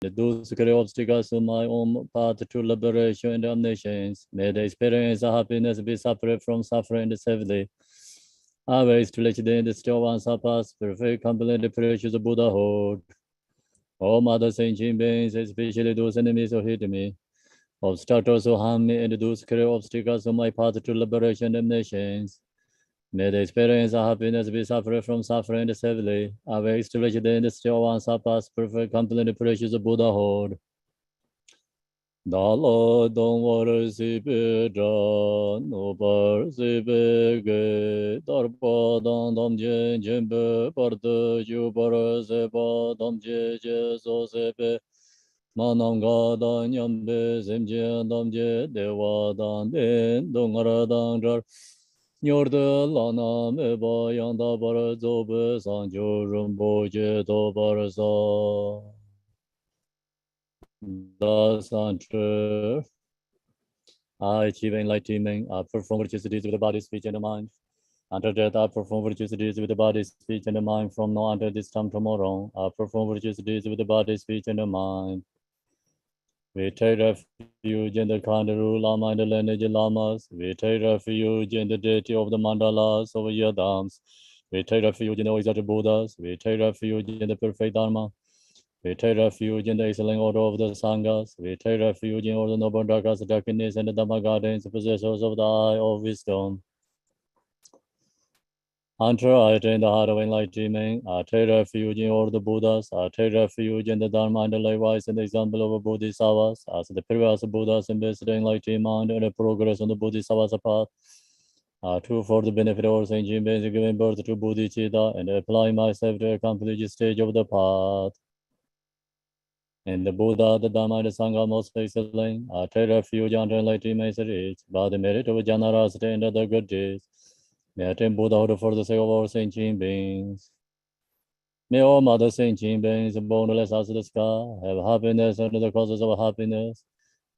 those great obstacles to my own path to liberation and omniscience. May the experience of happiness be separate from suffering safely. Always to let the still one surpass perfect complete precious Buddhahood. All mother sentient beings, especially those enemies who hate me, obstructors who harm me, and those great obstacles on my path to liberation and omniscience. May the experience of happiness be separate from suffering safely. Always to let the still one surpass perfect complete precious Buddhahood. Dala Dongwar Sipedra Nobar Sipege Darpa Damje Jembe Parta Jupara Sepa Damje Jeso Sepe Mananga Danyambe Semje Damje Dewa Dan Dongara Danjar Nyorda Lana Meba Yanda Bara Zobe Sanjo Rumbo Jeto Barasa Thus untrue. I achieve enlightenment. I perform virtuous deeds with the body, speech, and the mind. Until death, I perform virtuous deeds with the body, speech, and the mind. From now until this time tomorrow, I perform virtuous deeds with the body, speech, and the mind. We take refuge in the Kandaru Lama and the lineage Lamas. We take refuge in the deity of the mandalas of Yadams. We take refuge in the exalted Buddhas. We take refuge in the perfect Dharma. We take refuge in the excellent order of the Sanghas. We take refuge in all the noble Dhakas, darkness, and the Dhamma gardens, possessors of the eye of wisdom. Enter I in the heart of enlightenment. I take refuge in all the Buddhas. I take refuge in the Dharma and the likewise in the example of Bodhisattvas. As the previous Buddhas invested in enlightenment and the progress on the Bodhisattva's path. True for the benefit of all sentient beings, giving birth to Bodhicitta and apply myself to accomplish the stage of the path. And the Buddha, the Dhamma, and the Sangha most excellent. I take refuge under enlightenment reach by the merit of generosity and other good deeds. May I attain Buddhahood for the sake of all sentient beings. May all mother sentient beings, boundless as the sky, have happiness under the causes of happiness.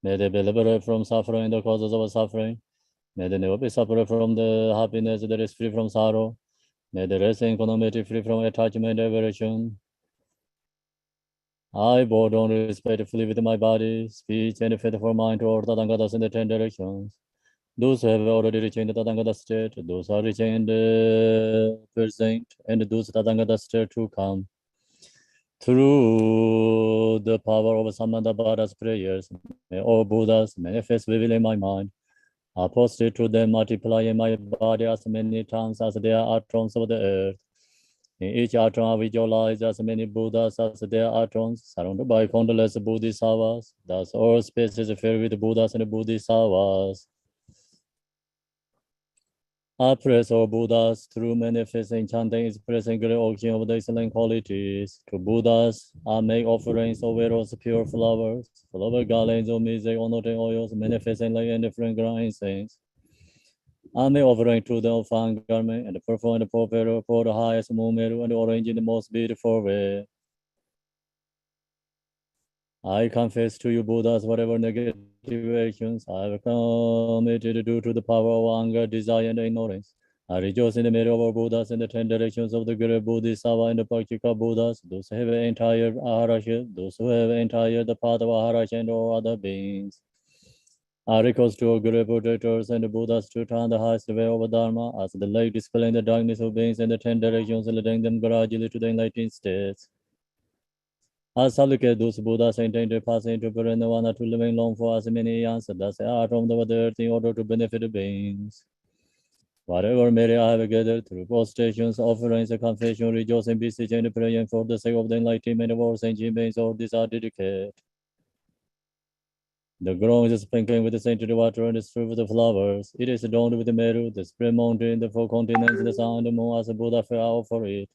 May they be liberated from suffering and the causes of suffering. May they never be separate from the happiness that is free from sorrow. May they rest in equanimity free from attachment and aversion. I bow down respectfully with my body, speech, and faithful mind toward Tathangatas in the 10 directions. Those who have already reached the Tathangata state, those who are reaching in the present, and those Tathangata state to come. Through the power of Samantabhada's prayers, may all Buddhas manifest vividly in my mind. I prostrate to them, multiply in my body as many times as there are atoms of the earth. In each atom, I visualize as many Buddhas as there are atoms, surrounded by countless Bodhisattvas. Thus, all space is filled with Buddhas and Bodhisattvas. I praise all Buddhas through manifesting, chanting, expressing great occasion of the excellent qualities. To Buddhas, I make offerings of various pure flowers, flower garlands of music, honoring oils, manifesting like any fragrant incense. I make offering to the fine garment and perform the prophet for the highest Mumeru and orange in the most beautiful way. I confess to you, Buddhas, whatever negative actions I have committed due to the power of anger, desire, and ignorance. I rejoice in the merit of our Buddhas in the 10 directions of the Great Bodhisattva and the Praktika Buddhas, those who have entire Aharashya, those who have entire the path of Aharashya and all other beings. I request to our Guru protectors and the Buddhas to turn the highest way of Dharma as the light dispelling the darkness of beings in the 10 directions, leading them gradually to the enlightened states. I supplicate those Buddhas intend to pass into Parinavana to living long for as many years as they are from the earth in order to benefit the beings. Whatever merit I have gathered through prostrations, offerings, confession, rejoicing, beseeching, and praying for the sake of the enlightenment of all sentient beings, all these are dedicated. The ground is sprinkling with the scented water and is filled with the flowers. It is adorned with the Meru, the spring mountain, the four continents, the sun, and the moon as a Buddha fair for it.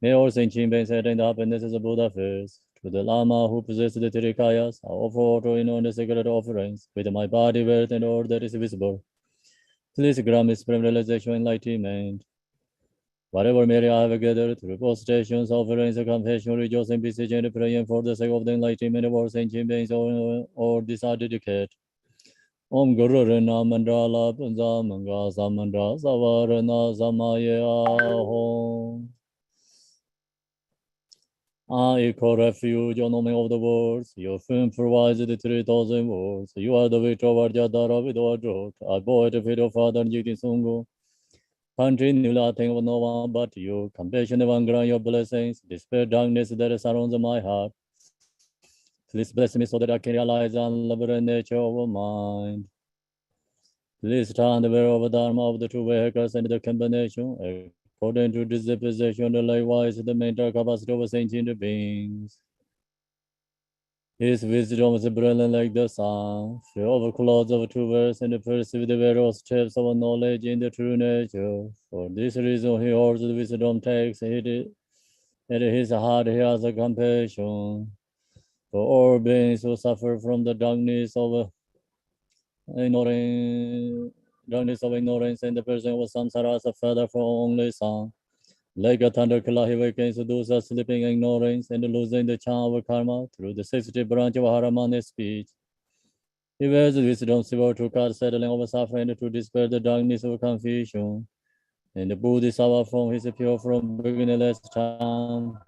May all sentient beings attain the happiness as a Buddha face. To the Lama who possesses the Tirikayas, I offer water in the sacred offerings, with my body, wealth, and all that is visible. Please grant me supreme realization and enlightenment. Whatever merit I have gathered through prostrations, offerings, confession, rejoicing, beseeching, and praying for the sake of the enlightenment of all sentient beings, or this are dedicated. Om Guru Rena Mandala Punja Manga Samandra Savarana Samaya Hom. I call refuge on the of the words. Your film provides the 3,000 words. You are the way toward Yadara with our drought. I bore it with your father, Jiki Sungo. Country knew nothing of no one but you. Compassion and grant your blessings. Despair darkness that surrounds my heart. Please bless me so that I can realize the unlimited nature of mind. Please stand the way of the Dharma of the two vehicles and the combination. According to this position, the likewise the mental capacity of sentient beings. His wisdom is brilliant like the sun, fill of clouds of true verse, and perceive the various steps of knowledge in the true nature. For this reason, he holds the wisdom takes it at his heart. He has a compassion for all beings who suffer from the ignorance and the person of samsara as a feather for only son. Like a thunderclap, he awakens those who are sleeping in ignorance and losing the charm of karma through the 60 branch of Haramana speech. He wears wisdom, silver to cast settling over suffering to dispel the darkness of confusion. And the Bodhisattva from his pure from beginningless time,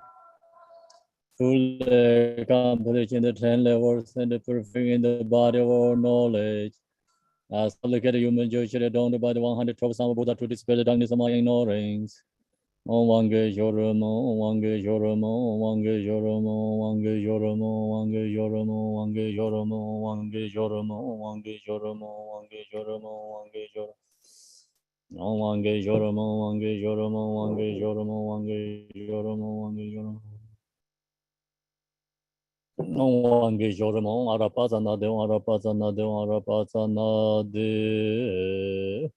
fully accomplishing the 10 levels and perfecting the body of all knowledge. As supplicated human Joshua adorned by the 112 Sama Buddha to dispel the darkness of my ignorance. Om Wange Joramo, Om Wange Joramo, Om Wange Joramo, Om Wange Joramo, Om Wange Joramo, Om Wange Joramo, Om Wange Joramo, Om Wange Joramo, Om Wange Joramo, Om Wange Joramo. Om Wange Joramo, Om Wange Joramo, Om Wange Joramo, Om Wange Joramo, Om Wange Joramo. Om Wange Joramo, Arapazana de, Arapazana de, Arapazana de.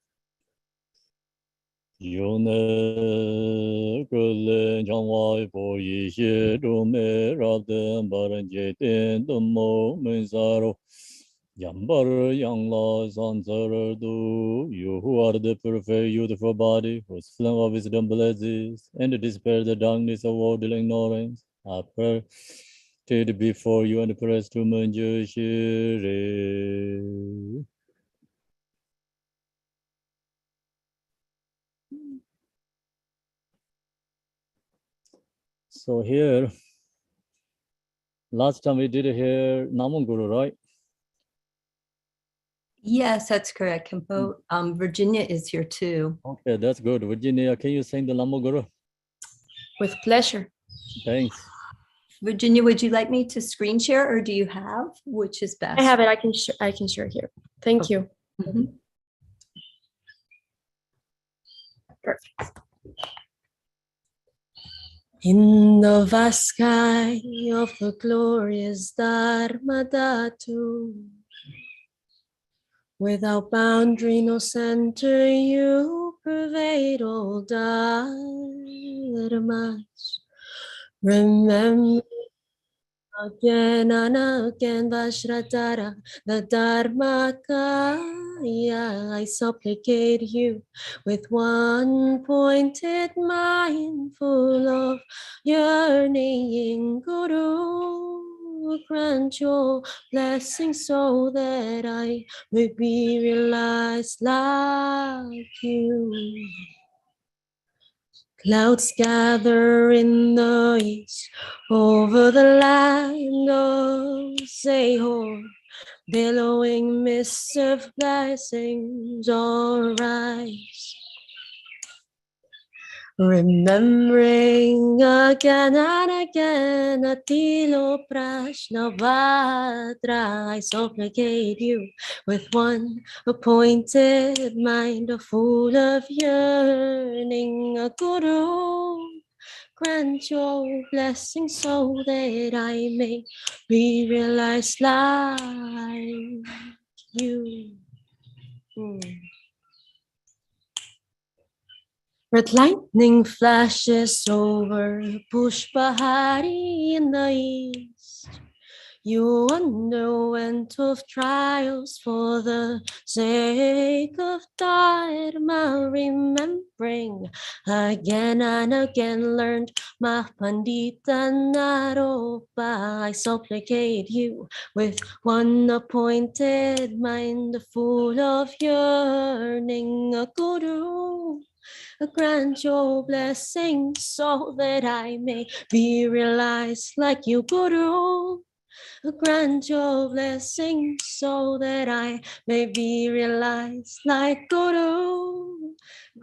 Yune kule jangwai po yi xie zhu me rab den baran jie den den mo men zaro yambar yang la san zara du. You who are the perfect youthful body whose flame of wisdom blazes and dispel the darkness of worldly ignorance, I pray before you and press to manju shire. So here, last time we did here Naman Guru, right? Yes, that's correct. Virginia is here too. Okay, that's good. Virginia, can you sing the Naman Guru? With pleasure. Thanks. Virginia, would you like me to screen share or do you have? Which is best? I have it. I can share here. Thank you. Mm-hmm. Perfect. In the vast sky of the glorious Dharma Dhatu, without boundary, no center, you pervade all dharmas. Remember again and again, Vajradhara, the Dharmakaya. I supplicate you with one pointed mind, full of yearning, Guru. Grant your blessing so that I may be realized like you. Clouds gather in the east over the land of Sehor. Billowing mists of blessings all rise. Remembering again and again Atilo Prashnavadra, I supplicate you with one appointed mind, full of yearning, a Guru. Grant your blessing so that I may be realized like you. Red lightning flashes over Pushpahari in the east. You underwent 12 trials for the sake of Dharma, remembering again and again learned Mahapandita Naropa. I supplicate you with one appointed mind, full of yearning, a Guru. Grant your blessings so that I may be realized like you, Guru. Grant your blessings so that I may be realized like Guru.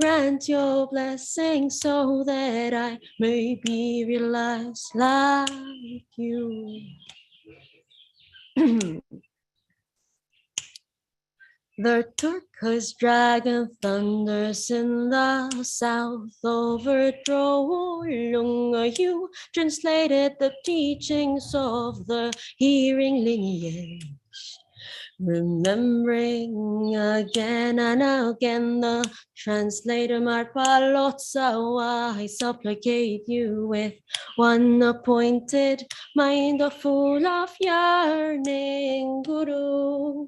Grant your blessings so that I may be realized like you. The turquoise dragon thunders in the south, overthrowing you. Translated the teachings of the hearing lineage. Remembering again and again the translator Marpalotsawa, I supplicate you with one appointed mind full of yearning, Guru.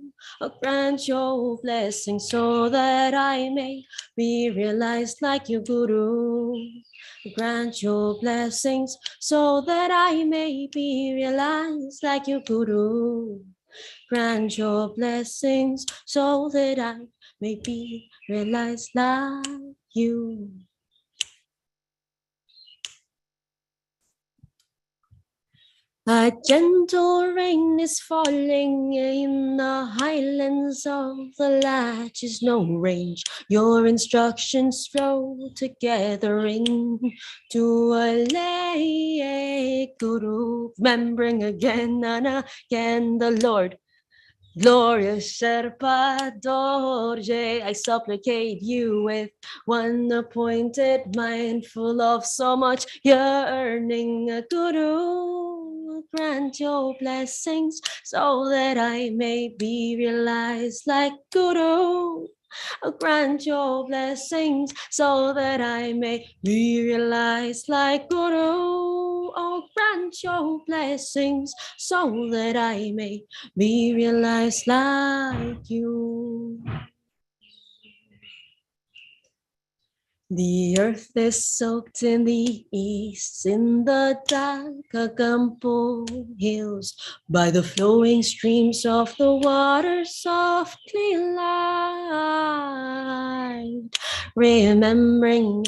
Grant your blessing so that I may be realized like you, Guru. Grant your blessings so that I may be realized like you, Guru. Grant your blessings so that I may be realized like you. A gentle rain is falling in the highlands of the latches, no range. Your instructions flow together into a lake, Guru. Remembering again and again the Lord. Glorious Sherpa Dorje, I supplicate you with one appointed mind full of so much yearning, Guru. Grant your blessings so that I may be realized like Guru. Grant your blessings so that I may be realized like Guru. Oh, grant your blessings so that I may be realized like you. The earth is soaked in the east, in the dark Agampo hills, by the flowing streams of the water softly light. Remembering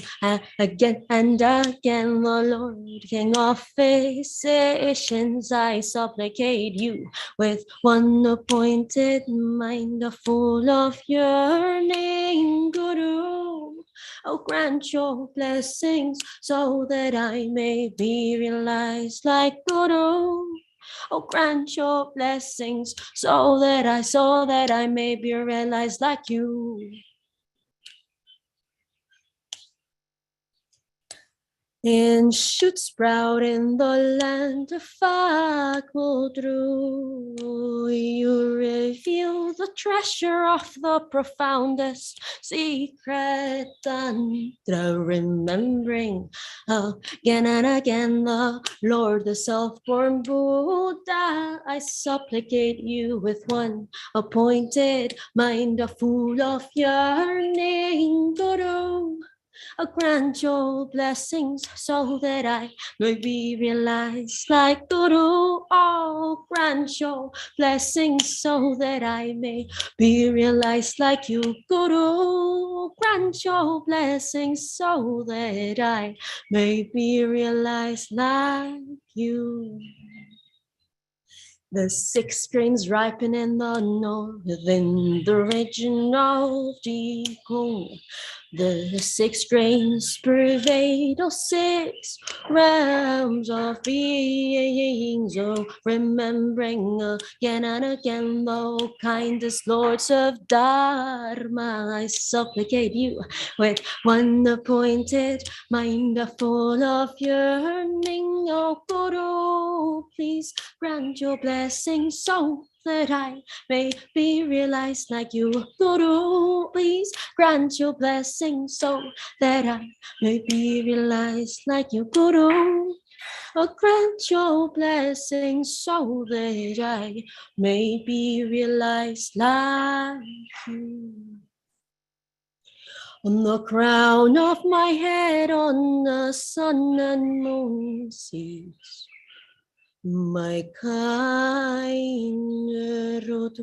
again and again the Lord King of physicians, I supplicate you with one appointed mind full of yearning, Guru. Oh, grant your blessings so that I may be realized like Guru. Oh, grant your blessings so that I may be realized like you. And shoot sprout in the land of Fakmudru, you reveal the treasure of the profoundest secret tantra, remembering again and again the Lord, the self-born Buddha. I supplicate you with one appointed mind, full of yearning, Guru. Grant your blessings so that I may be realized like Guru. Oh, grant your blessings so that I may be realized like you, Guru. Grant your blessings so that I may be realized like you. The 6 strings ripen in the north, in the region of Jikung. The 6 strains pervade all 6 realms of beings. Oh, remembering again and again, the kindest lords of Dharma, I supplicate you with one appointed mind full of yearning. Oh, Guru, please grant your blessing so that I may be realized like you, Guru. Please grant your blessing so that I may be realized like you, Guru. Oh, grant your blessing so that I may be realized like you. On the crown of my head, on the sun and moon seas, my kind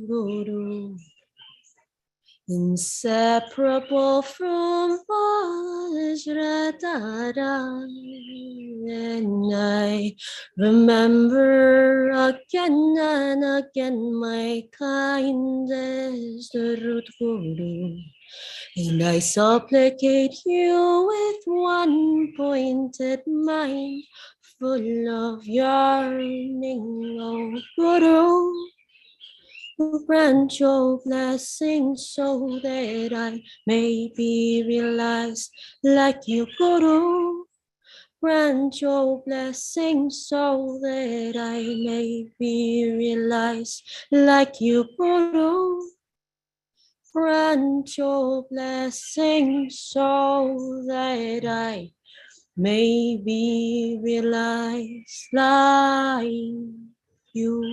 Guru, inseparable from Vajradhara. And I remember again and again my kindest Root Guru. And I supplicate you with one pointed mind, full of yearning, O Guru. Grant your blessing so that I may be realized like you, Guru. Grant your blessing so that I may be realized like you, Guru. Grant your blessing so that I may be realized like you.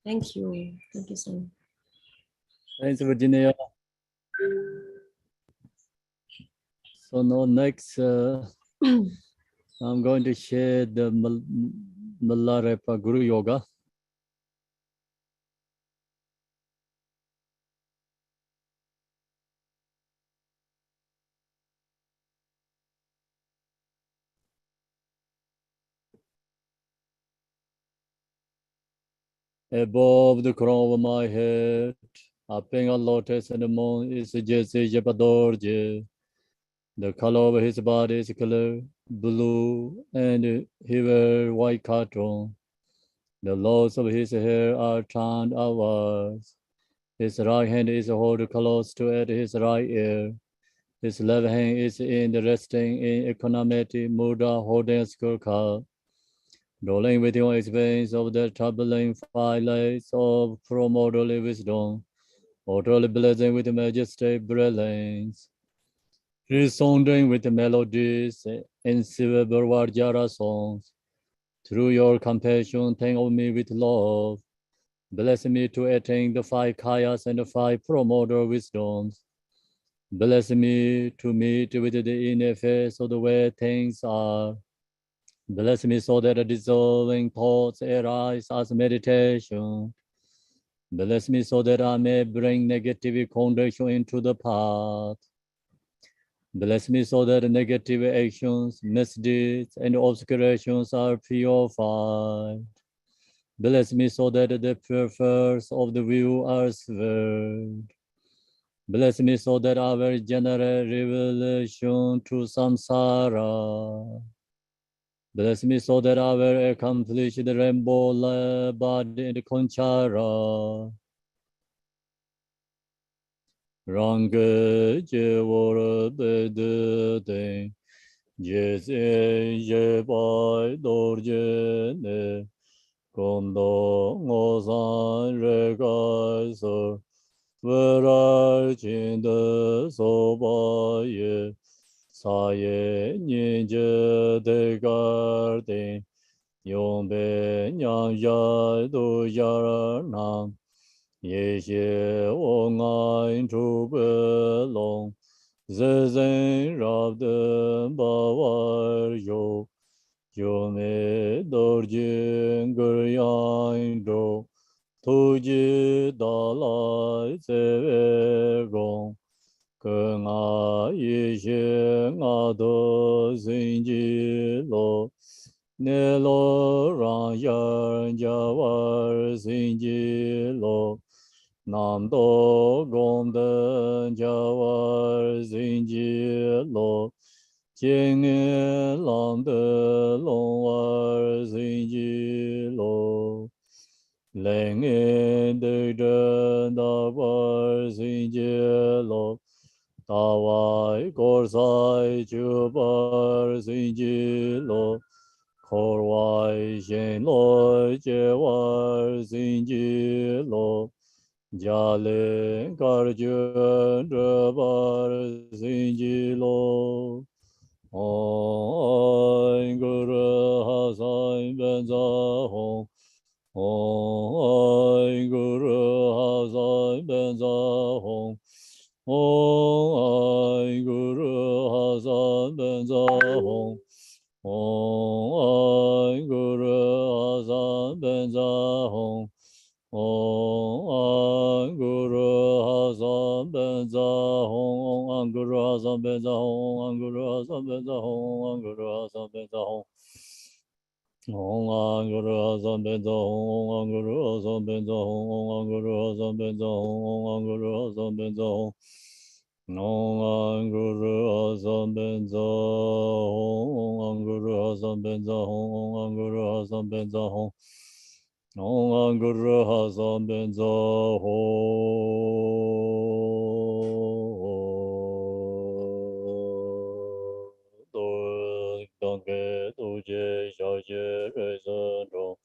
Thank you. Thank you so much. Thanks, Virginia. So now next, I'm going to share the Milarepa Guru Yoga. Above the crown of my head, upping a lotus and the moon is Jesse Japadorje. The color of his body is color blue, and he wears white cotton. The locks of his hair are turned outwards. His right hand is held close to at his right ear. His left hand is in the resting in economic mudra holding a scorecard. Rolling with your experience of the troubling firelights of primordial wisdom, utterly blazing with majesty brilliance, resounding with melodies and silver Varjara songs. Through your compassion, think of me with love. Bless me to attain the 5 kayas and the 5 primordial wisdoms. Bless me to meet with the inner face of the way things are. Bless me so that the dissolving thoughts arise as meditation. Bless me so that I may bring negative condition into the path. Bless me so that negative actions, misdeeds, and obscurations are purified. Bless me so that the purpose of the view are severed. Bless me so that I will generate revelation to samsara. Bless me so that I will accomplish the rainbow body and conchara. Ranga jevora bedde, jese jebai dorjene, kondo ngozan regaiso, verai chinde sobaye, 사예 ninja de garde 용배 냥야도 야nam 예시 옹아인 주벨롱 zezen rabde bawaryo yome dorjin guryain toji dalai zevegong Nga yishe nga do zinji lo ne lo rang yan jawar zinji lo nam do gong den jawar zinji lo jing lang de long war zinji lo leng de da war zinji lo Tawai korsai chubar sinji lo korwai shen lo jewar sinji lo jale karjun drabar sinji lo Om Guru Hasan Benza Hong Om Guru Hasan Benza Hong Om Guru Hasan Benza Hong Om Guru Hasan Benza Hong Om Guru Hazam Benza Hong Guru Hazam Benza Hong Guru Hazam Benza Hong Guru Hazam Benza Hong Om Guru Hazam Benza Hong Guru Hazam Benza Hong Guru Hazam Benza Hong Guru Hazam Benza Hong Om Guru Hazam Benza Hong Guru Hazam Benza Hong Guru Hazam Benza Hong Om Guru Hazam Benza Dangke Duje Shaje Rezen Rong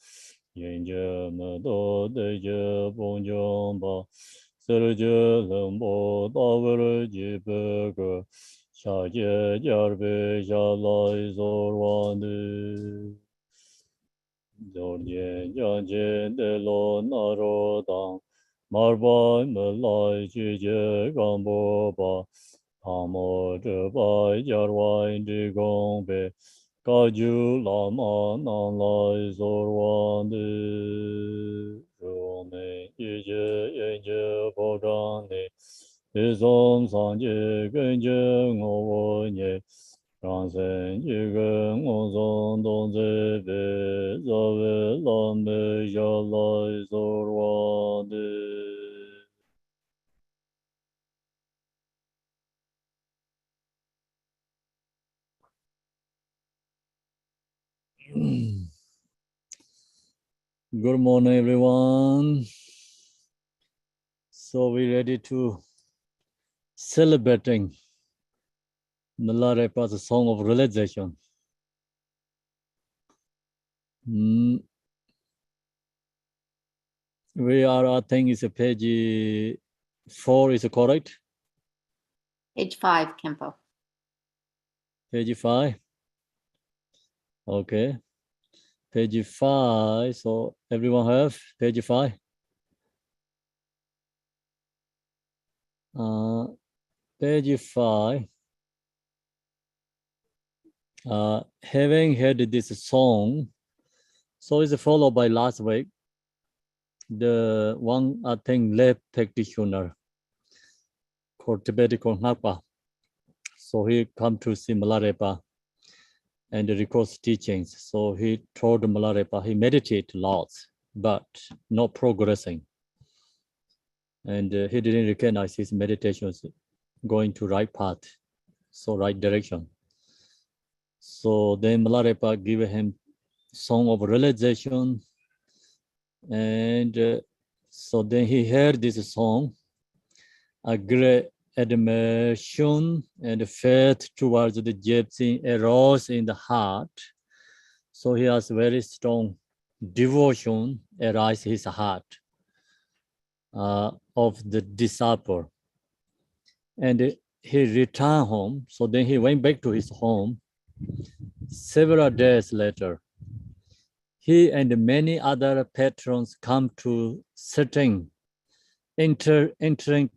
Yinje Mendo Deje Bonjong Ba Serje Lembo Daver Jibege Shaje Jarbe Shalai Zorwande Dorje Janje De Lo Naro Dang Marba Melai Jije Gambo Ba Pamo Jeba Jarwai Digongbe Kaju Lama Nanlai Zorwande Rome Yije Yeje Bodane Izom Sanje Genje Ngowo Ransen Yigen Ozon Donze Be Zave Lame Jalai Zorwande Good morning, everyone. So we're ready to celebrating Milarepa's song of realization. We are, I think, it's a page 4. Is it correct? Page 5, Kempo. Page 5. Okay. Page 5. So everyone have page 5. Page 5. Having heard this song, so it's followed by last week. The one, I think, lay practitioner called Tibetan Nakpa. So he come to see Milarepa and records teachings. So he told Milarepa he meditate lots, but not progressing. And he didn't recognize his meditation was going to right path, so right direction. So then Milarepa gave him song of realization. And so then he heard this song, a great admiration and faith towards the gypsy arose in the heart. So he has very strong devotion arise his heart of the disciple. And he returned home. So then he went back to his home. Several days later, he and many other patrons come to entertain Milarepa.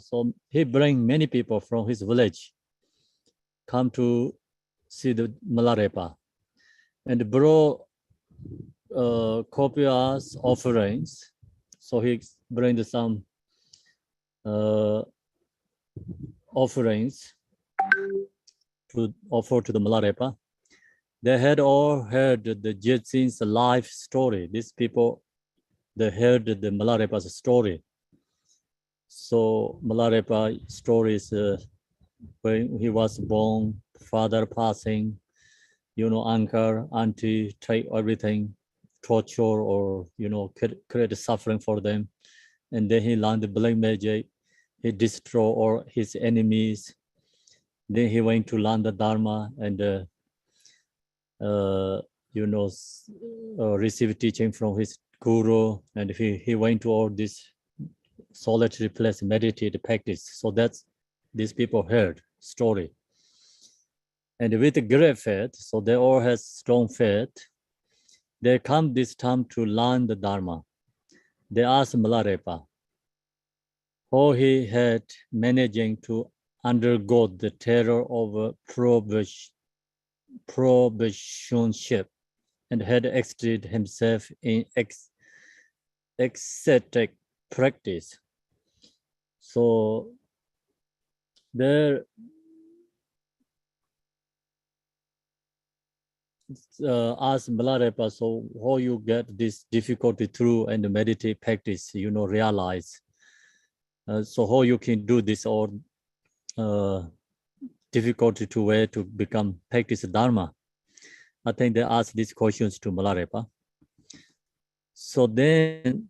So he bring many people from his village come to see the Milarepa and brought copious offerings. So he bring some offerings to offer to the Milarepa. They had all heard the Jetsin's life story. These people, they heard the Milarepa's story. So Milarepa's story is when he was born, father passing, uncle, auntie, take everything, torture or, create suffering for them. And then he learned the black magic. He destroyed all his enemies. Then he went to learn the Dharma and receive teaching from his guru, and he went to all this solitary place, meditate, practice. So that's these people heard story. And with great faith, so they all have strong faith, they come this time to learn the Dharma. They asked Milarepa how he had managing to undergo the terror of probationship. and had exerted himself in ecstatic practice. So there ask Milarepa, so how you get this difficulty through and the meditate practice, realize. So how you can do this or difficulty to where to become practice Dharma. I think they ask these questions to Milarepa. So then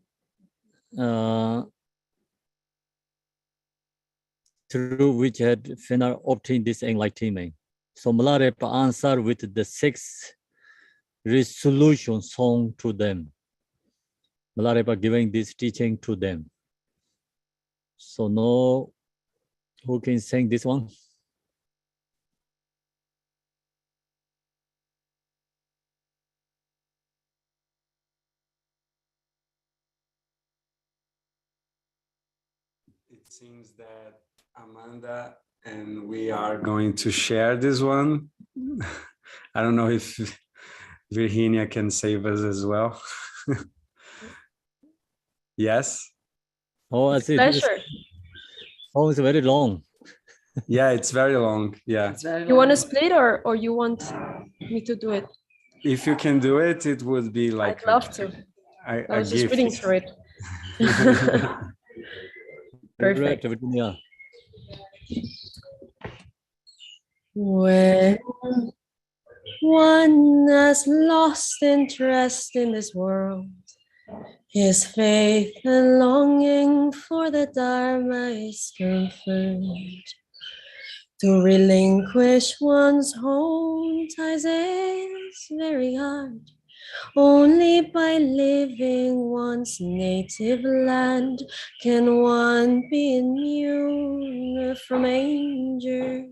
through which had finally obtained this enlightenment. So Milarepa answered with the 6 resolution song to them. Milarepa giving this teaching to them. So now, who can sing this one? It seems that Amanda and we are going to share this one. I don't know if Virginia can save us as well. Yes? Oh, I see. Pleasure. Oh, it's very long. Yeah, it's very long. Yeah. You want to split or you want me to do it? If you can do it, it would be like I'd love to. I was just reading through it. Perfect. Virginia. When one has lost interest in this world, his faith and longing for the Dharma is confirmed. To relinquish one's home ties is very hard. Only by living one's native land can one be immune from anger.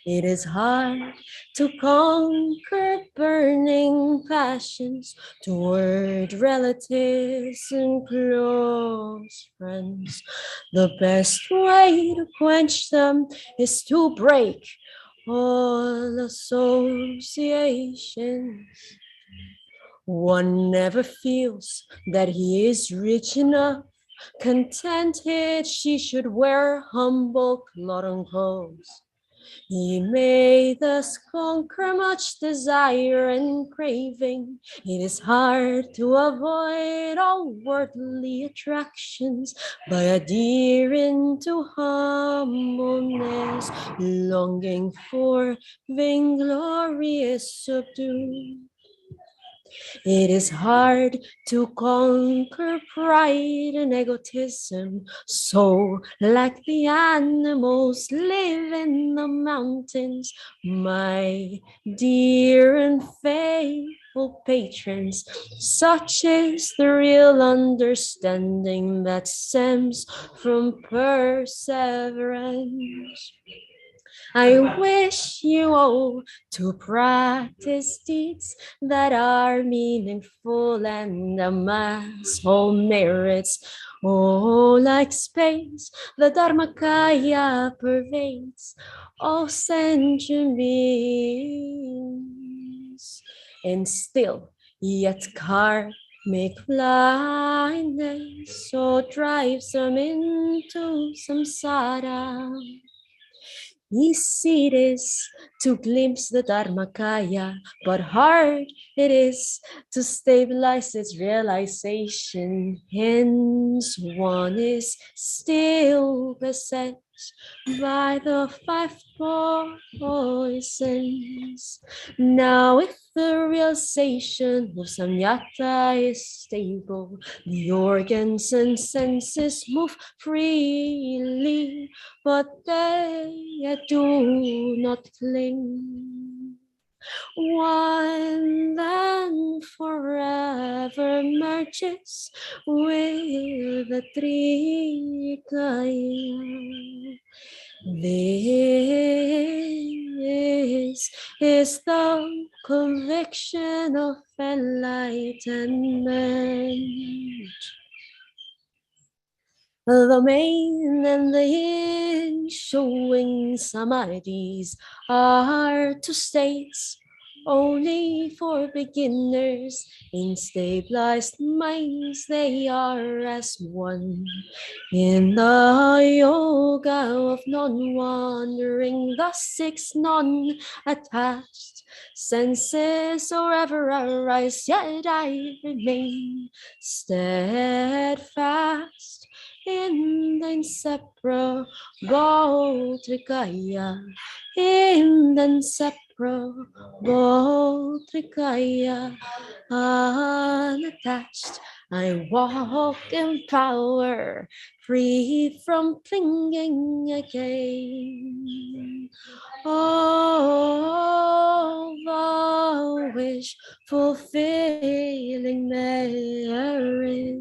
It is hard to conquer burning passions toward relatives and close friends. The best way to quench them is to break all associations. One never feels that he is rich enough. Contented she should wear humble cloth clothes. He may thus conquer much desire and craving. It is hard to avoid all worldly attractions by adhering to humbleness, longing for vainglory is subdued. It is hard to conquer pride and egotism. So, like the animals live in the mountains, my dear and faithful patrons, such is the real understanding that stems from perseverance. I wish you all to practice deeds that are meaningful and amass all merits. Oh, like space, the Dharmakaya pervades all sentient beings. And still, yet karmic blindness so drives them into samsara. Easy it is to glimpse the Dharmakaya, but hard it is to stabilize its realization. Hence, one is still beset by the 5 poisons. Now, if the realization of samyata is stable, the organs and senses move freely, but they do not cling. One then forever merges with the Trikaya. This is the conviction of enlightenment. The main and the yin showing samadhis are 2 states only for beginners. In stabilized minds, they are as one. In the yoga of non-wandering, the six non-attached senses forever arise, yet I remain steadfast in the inseparable trikaya, in the inseparable trikaya, unattached. I walk in power, free from clinging again. Oh, the wish fulfilling merits.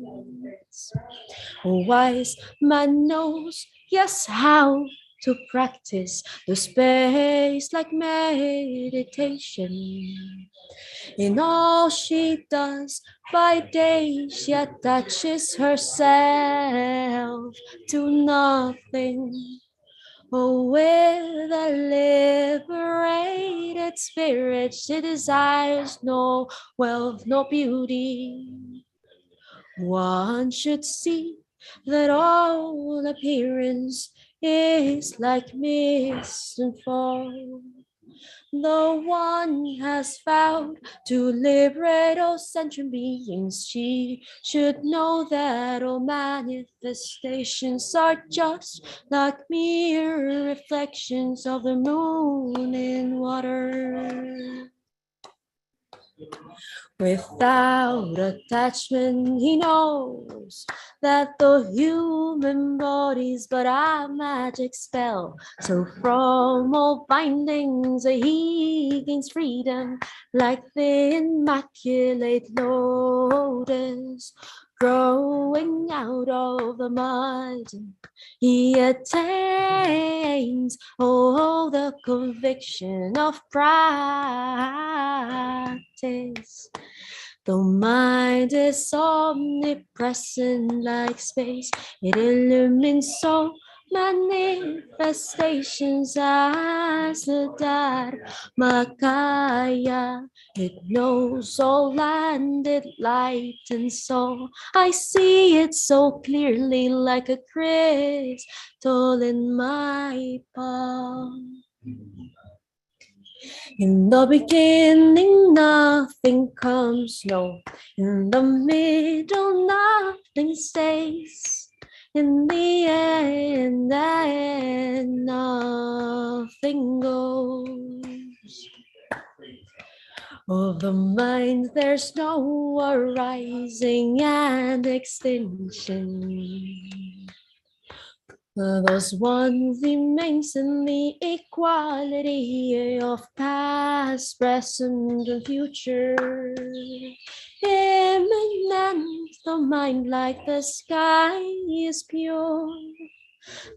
A wise man knows, yes, how to practice the space like meditation. In all she does by day, she attaches herself to nothing. Oh, with a liberated spirit, she desires no wealth, no beauty. One should see that all appearance is like mist and fog. The one has vowed to liberate all sentient beings. She should know that all manifestations are just like mere reflections of the moon in water. Without attachment, he knows that the human body's but a magic spell. So from all bindings he gains freedom, like the immaculate lotus growing out of the mud. He attains all the conviction of practice. The mind is omnipresent like space. It illumines all manifestations as the Dharmakaya. It knows all and it lightens all. I see it so clearly like a crystal in my palm. In the beginning, nothing comes, no. In the middle, nothing stays. In the end, nothing goes. Of the mind, there's no arising and extinction. Thus one remains in the equality of past, present, and future. Immanent, the mind like the sky is pure.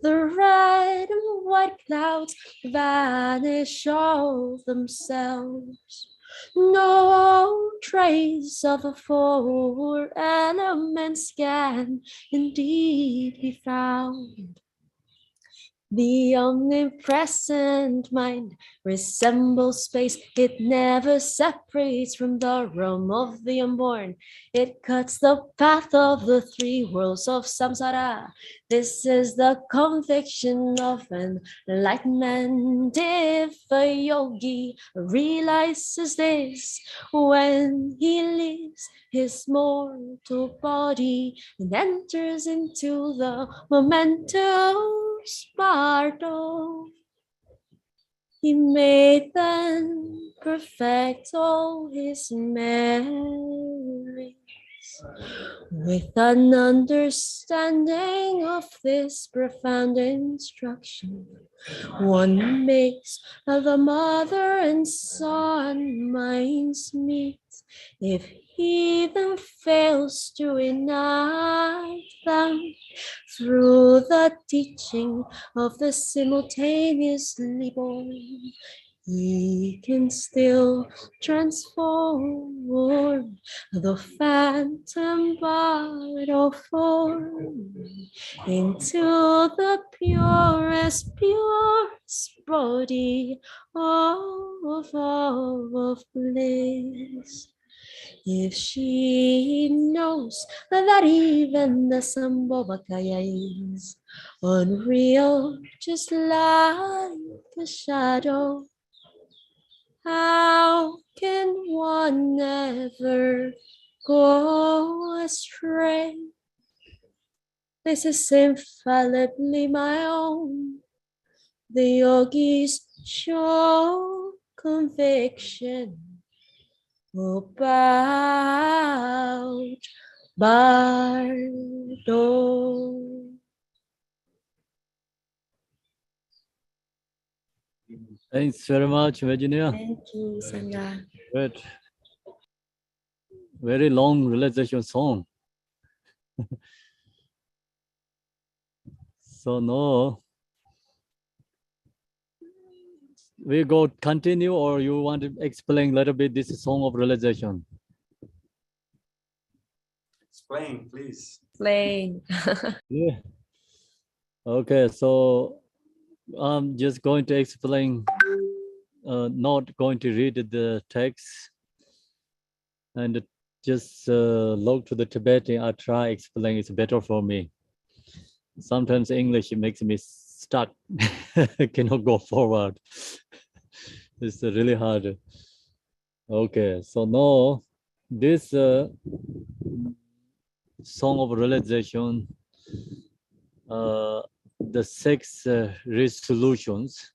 The red and white clouds vanish of themselves. No trace of the four elements can indeed be found. The omnipresent mind resembles space. It never separates from the realm of the unborn. It cuts the path of the three worlds of samsara. This is the conviction of enlightenment. If a yogi realizes this when he leaves his mortal body and enters into the momentous sparkle, he may then perfect all his merits. With an understanding of this profound instruction, one makes the mother and son minds meet. If he then fails to unite them through the teaching of the simultaneously born, He can still transform the phantom vital form into the purest body of bliss. If she knows that even the Sambhavakaya is unreal, just like a shadow, how can one never go astray? This is infallibly my own, the yogi's sure conviction about Bardo. Thanks very much, Virginia. Thank you, Sangha. Good. Very long realization song. So no, we go continue, or you want to explain a little bit this song of realization? Explain, please. Plain. Yeah. Okay, so I'm just going to explain, not going to read the text, and just look to the Tibetan. I try explain, it's better for me. Sometimes English makes me stuck, cannot go forward. It's really hard. Okay, so now this song of realization, the 6 resolutions.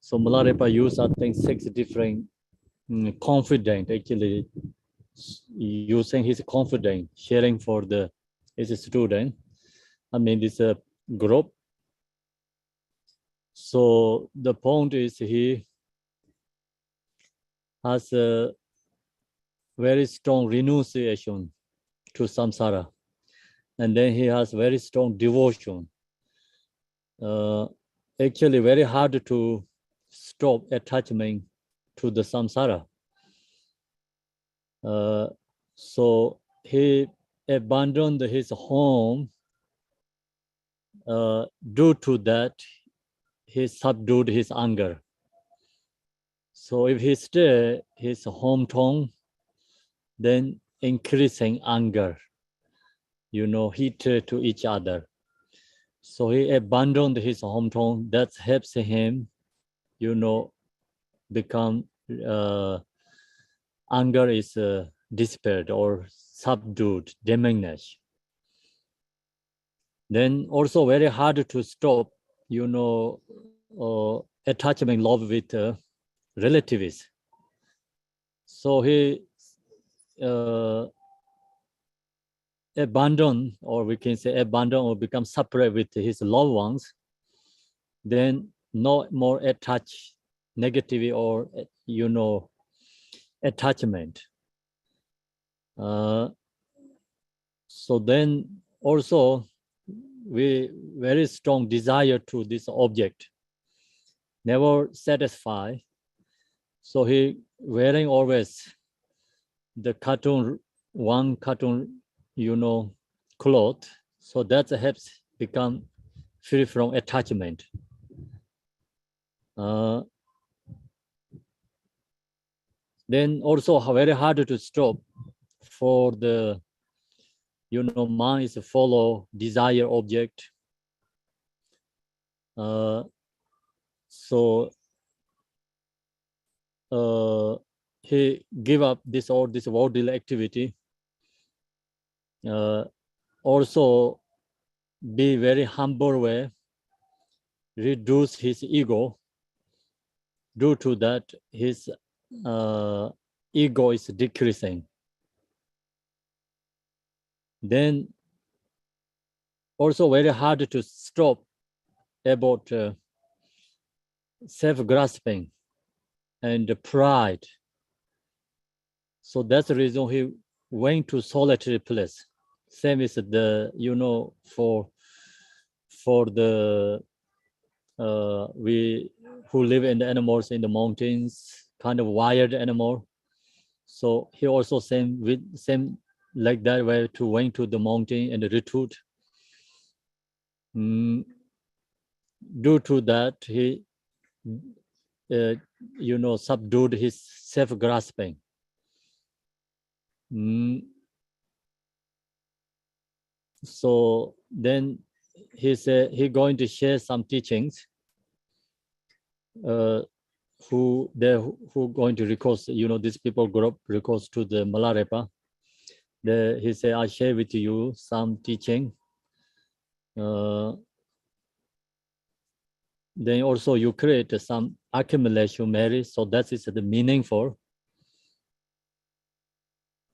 So Milarepa used, I think, 6 different confident, actually using his confidence, sharing for his student. I mean, this group. So the point is he has a very strong renunciation to samsara. And then he has very strong devotion. Actually, very hard to stop attachment to the samsara. So he abandoned his home. Due to that, he subdued his anger. So if he stay his hometown, then increasing anger, hatred to each other. So he abandoned his hometown. That helps him, become anger is dissipated or subdued, diminished. Then also very hard to stop, attachment love with relatives. So he abandon, or we can say abandon or become separate with his loved ones. Then no more attach negativity or, attachment. So then also we very strong desire to this object, never satisfied. So he wearing always the one cartoon, cloth. So that helps become free from attachment. Then also very hard to stop for the, mind is a follow desire object. So he give up this worldly activity. Also be very humble way, reduce his ego. Due to that, his ego is decreasing. Then also very hard to stop about self-grasping and pride. So that's the reason he went to solitary place. Same as the, for the, we who live in the animals in the mountains, kind of wild animal. So he also same like that way to went to the mountain and retreat. Due to that, he subdued his self-grasping. So then he said he going to share some teachings. Who going to request, these people group request to the Milarepa. He said, I share with you some teaching. Then also you create some accumulation merit. So that is the meaningful.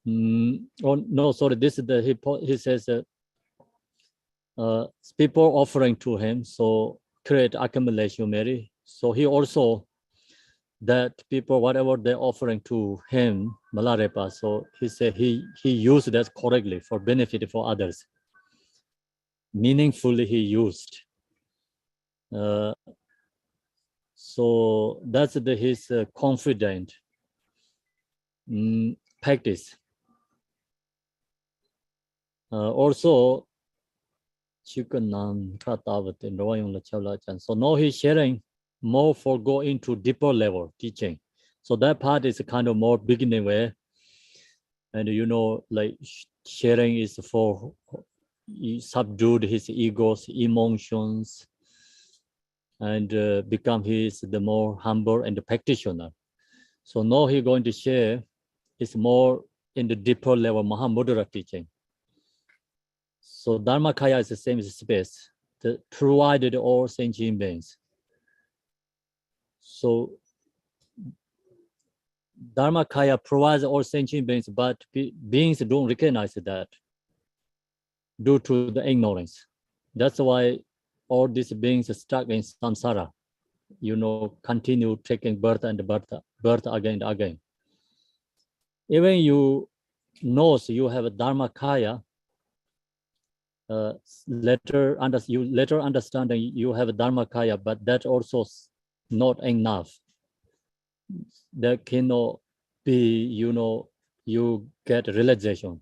Oh no, sorry. This is he says people offering to him, so create accumulation merit. So he also that people whatever they're offering to him, Milarepa. So he said he used that correctly for benefit for others. Meaningfully he used. So that's his confident practice. Also, so now he's sharing more for go into deeper level teaching. So that part is kind of more beginning way. And like sharing is for he subdued his egos, emotions, and become the more humble and the practitioner. So now he's going to share is more in the deeper level Mahamudra teaching. So Dharmakaya is the same space that provided all sentient beings. So Dharmakaya provides all sentient beings, but beings don't recognize that due to the ignorance. That's why all these beings are stuck in samsara, continue taking birth and birth again and again. Even you knows you have a Dharmakaya, later understanding you have a Dharmakaya, but that also not enough. That cannot be, you get realization.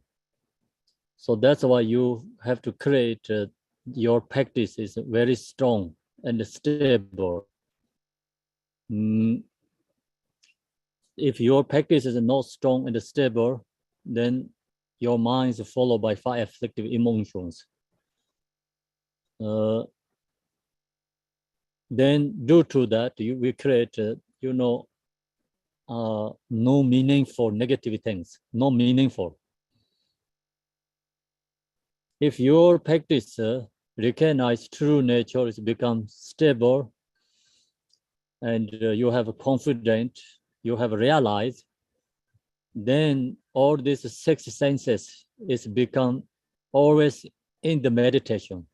So that's why you have to create your practice is very strong and stable. If your practice is not strong and stable, then your mind is followed by 5 afflictive emotions. Then due to that, we create, no meaning for negative things, no meaningful. If your practice recognize true nature, it becomes stable, and you have a confident, you have realized, then all these 6 senses is become always in the meditation.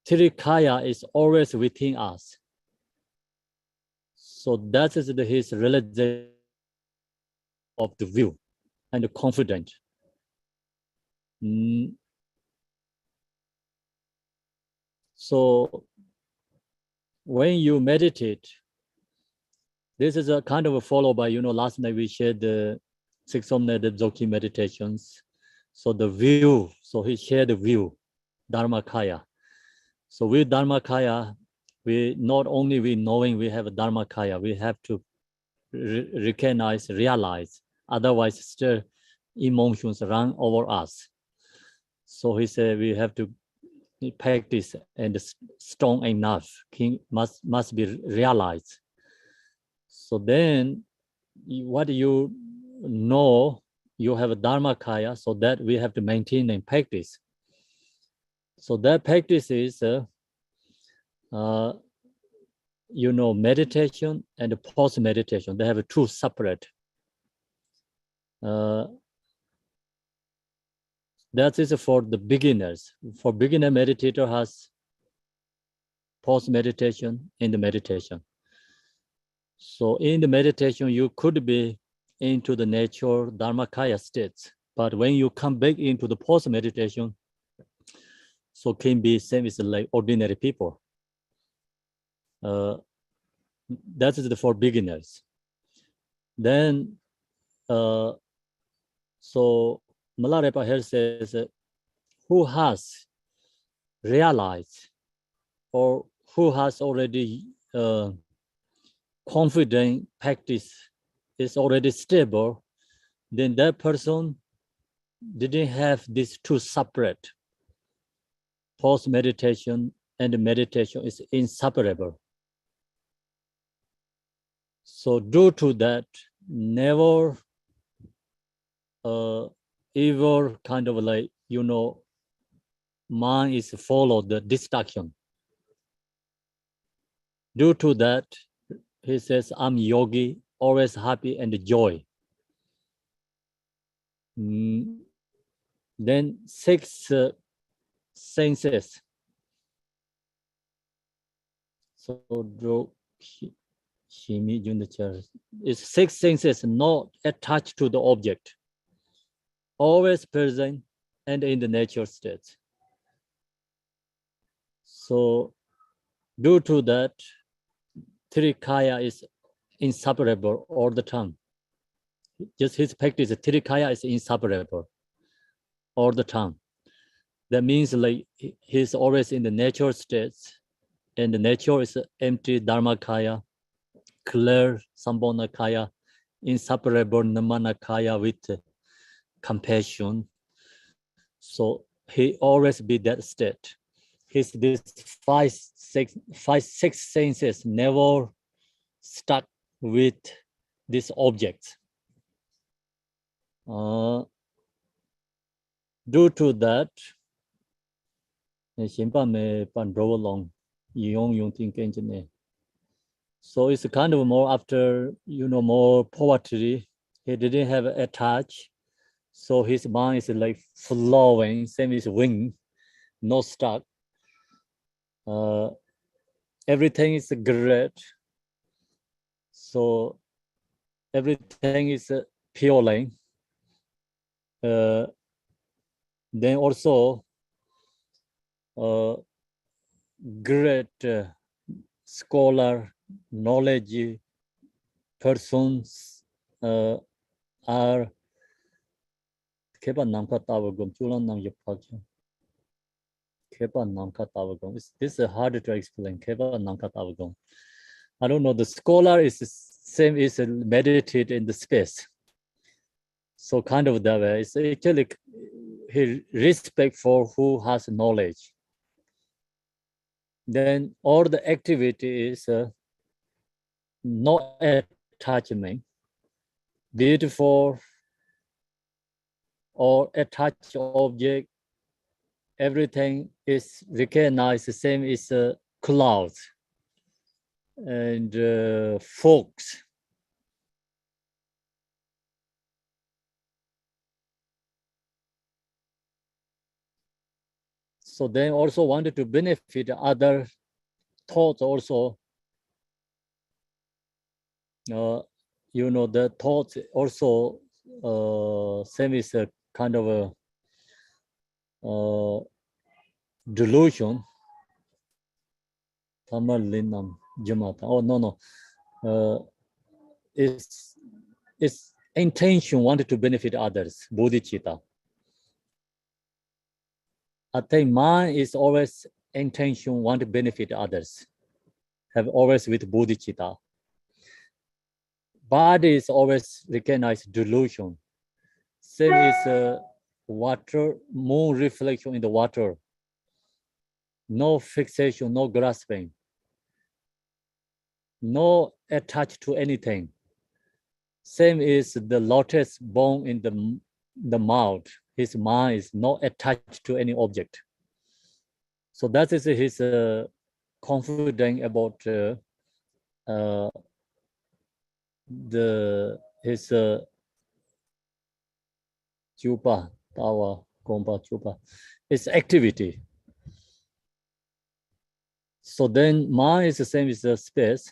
Trikaya is always within us. So that is his realization of the view and the confident. So when you meditate, this is a kind of a follow by, last night we shared the 6 Dzogchen meditations. So the view, so he shared the view, Dharmakaya. So with Dharmakaya, we not only we knowing we have a Dharmakaya, we have to recognize, realize, otherwise still emotions run over us. So he said we have to practice and strong enough, must be realized. So then what you know, you have a Dharmakaya, so that we have to maintain and practice. So that practice is, meditation and post-meditation. They have 2 separate. That is for the beginners. For beginner meditator has post-meditation in the meditation. So in the meditation, you could be into the nature Dharmakaya states. But when you come back into the post-meditation, So can be same as like ordinary people. That is for beginners. Then, so Milarepa here says, who has realized or who has already confident practice is already stable, then that person didn't have these two separate. Post meditation and meditation is inseparable. So due to that, never ever kind of like, mind is follow the distraction. Due to that, he says, I'm yogi, always happy and joy. Then six senses. So it's six senses not attached to the object, always present and in the natural state. So due to that, Trikaya is inseparable all the time. Just his practice, Trikaya is inseparable all the time. That means like he's always in the natural states, and the nature is empty Dharmakaya, clear Sambhonakaya, inseparable Namanakaya with compassion. So he always be that state. His this five, six senses never stuck with this object. Due to that, so it's kind of more after, more poetry. He didn't have attached. So his mind is like flowing, same as wing, no stuck. Everything is great. So everything is pure. Then also great scholar, knowledge persons are this is hard to explain. I don't know, the scholar is the same as meditate in the space. So kind of that way. It's actually he respect for who has knowledge. Then all the activity is no attachment, beautiful or attached object, everything is recognized the same as clouds and fogs. So they also wanted to benefit other thoughts also. The thoughts also same is a kind of a delusion. Oh no. It's intention wanted to benefit others, bodhicitta. I think mind is always intention want to benefit others, have always with bodhicitta. Body is always recognized delusion. Same is water, moon reflection in the water. No fixation, no grasping. No attached to anything. Same is the lotus bone in the mouth. His mind is not attached to any object. So that is his confidence about his chupa, tawa, gompa, chupa, its activity. So then mind is the same as the space.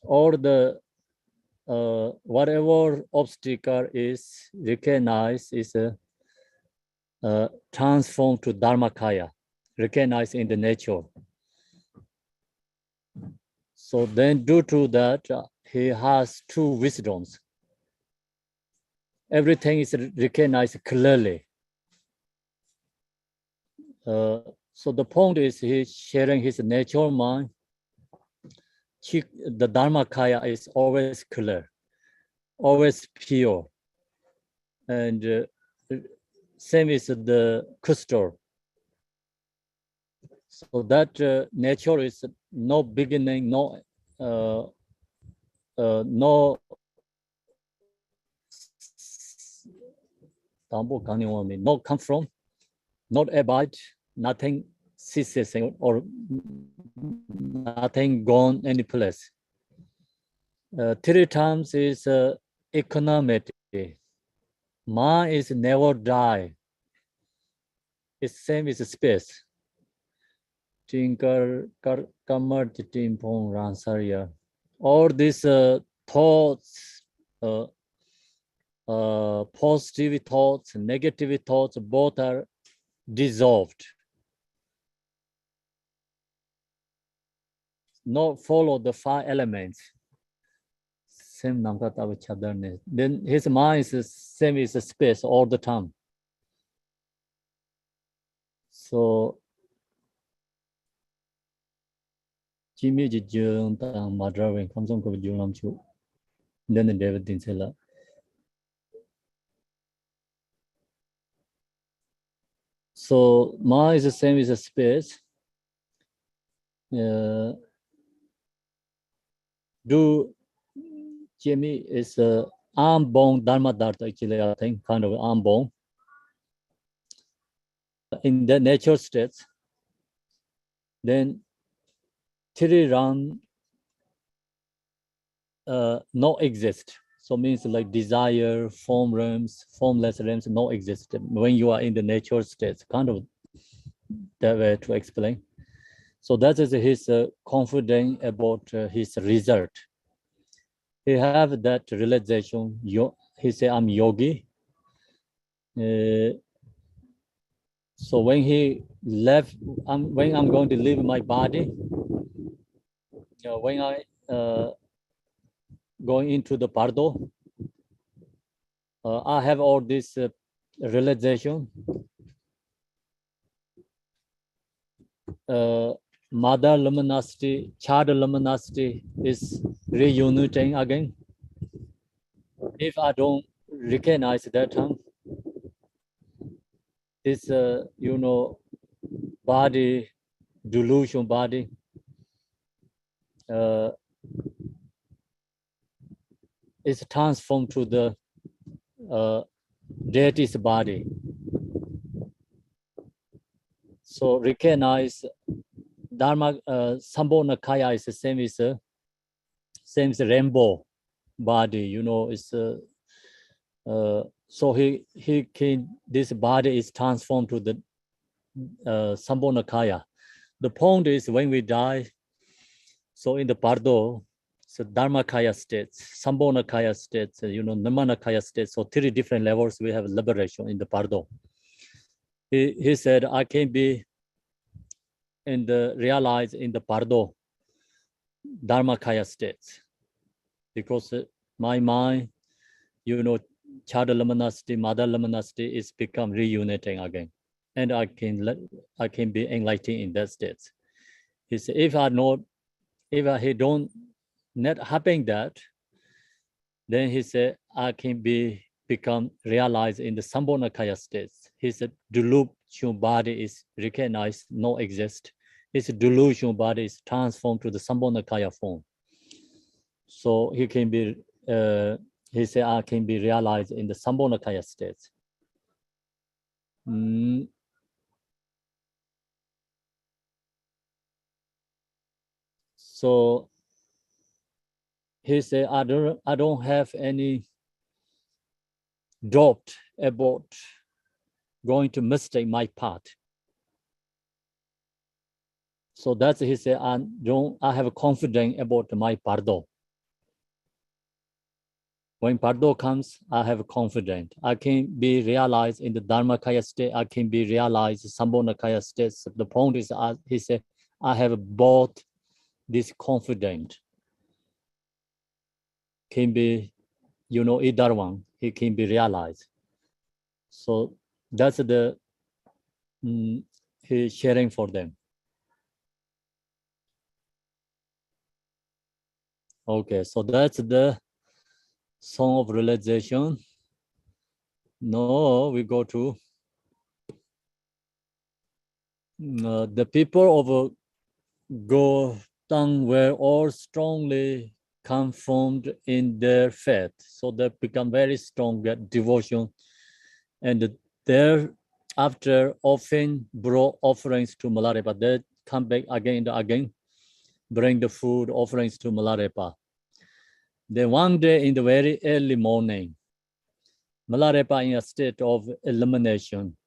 Or the whatever obstacle is recognized is transformed to Dharmakaya, recognized in the nature. So then due to that, he has two wisdoms. Everything is recognized clearly. So the point is he's sharing his natural mind. The Dharmakaya is always clear, always pure. And same is the crystal. So that nature is no beginning, no no come from, not abide, nothing ceases or nothing gone any place. Three times is economic. Man is never die. It's same as space. All these thoughts, positive thoughts, negative thoughts, both are dissolved. Not follow the five elements. Same then his mind is same as space all the time. So Jimmy Jung Madrawing comes on with Julam Chu. Then the David Dinsella. So mind is the same as a space. Do Jimmy is a arm bone dharma dharma actually, I think, kind of arm bone. In the natural states, then three round no exist. So means like desire, form realms, formless realms no exist when you are in the natural states, kind of that way to explain. So that is his confidence about his result. He have that realization. He say, I'm yogi. So when he left, when I'm going to leave my body, when I going into the Pardo, I have all this realization. Mother luminosity, child luminosity is reuniting again. If I don't recognize that term, this body, delusion body, is transformed to the deity's body. So recognize Dharma, Sambhona Kaya is the same as rainbow body, it's so this body is transformed to the Sambhona Kaya. The point is when we die, so in the Pardo, so Dharmakaya states, Sambhona Kaya states, Nirmana Kaya states, so three different levels we have liberation in the Pardo. He said, I can be realized in the Pardo, Dharmakaya states, because my mind, child luminosity, mother luminosity is become reuniting again. And I can be enlightened in that state. He said, if he don't not happen that, then he said, I can become realized in the Sambhonakaya states. He said, delusion body is recognized, no exist. His delusion body is transformed to the Sambhonakaya form. So he can be, he said, I can be realized in the Sambhonakaya states. So he said, I don't have any doubt about going to mistake my path. So that's he said, I have confidence about my Pardo. When Pardo comes, I have confidence. I can be realized in the Dharmakaya state. I can be realized Sambhonakaya states. The point is, he said, I have both this confidence. Can be, either one. He can be realized. So that's the he's sharing for them. Okay, so that's the song of realization. Now we go to the people of Gotang were all strongly confirmed in their faith. So they become very strong at devotion. And thereafter often brought offerings to Milarepa. They come back again and again, bring the food offerings to Milarepa. Then one day in the very early morning, Milarepa in a state of illumination.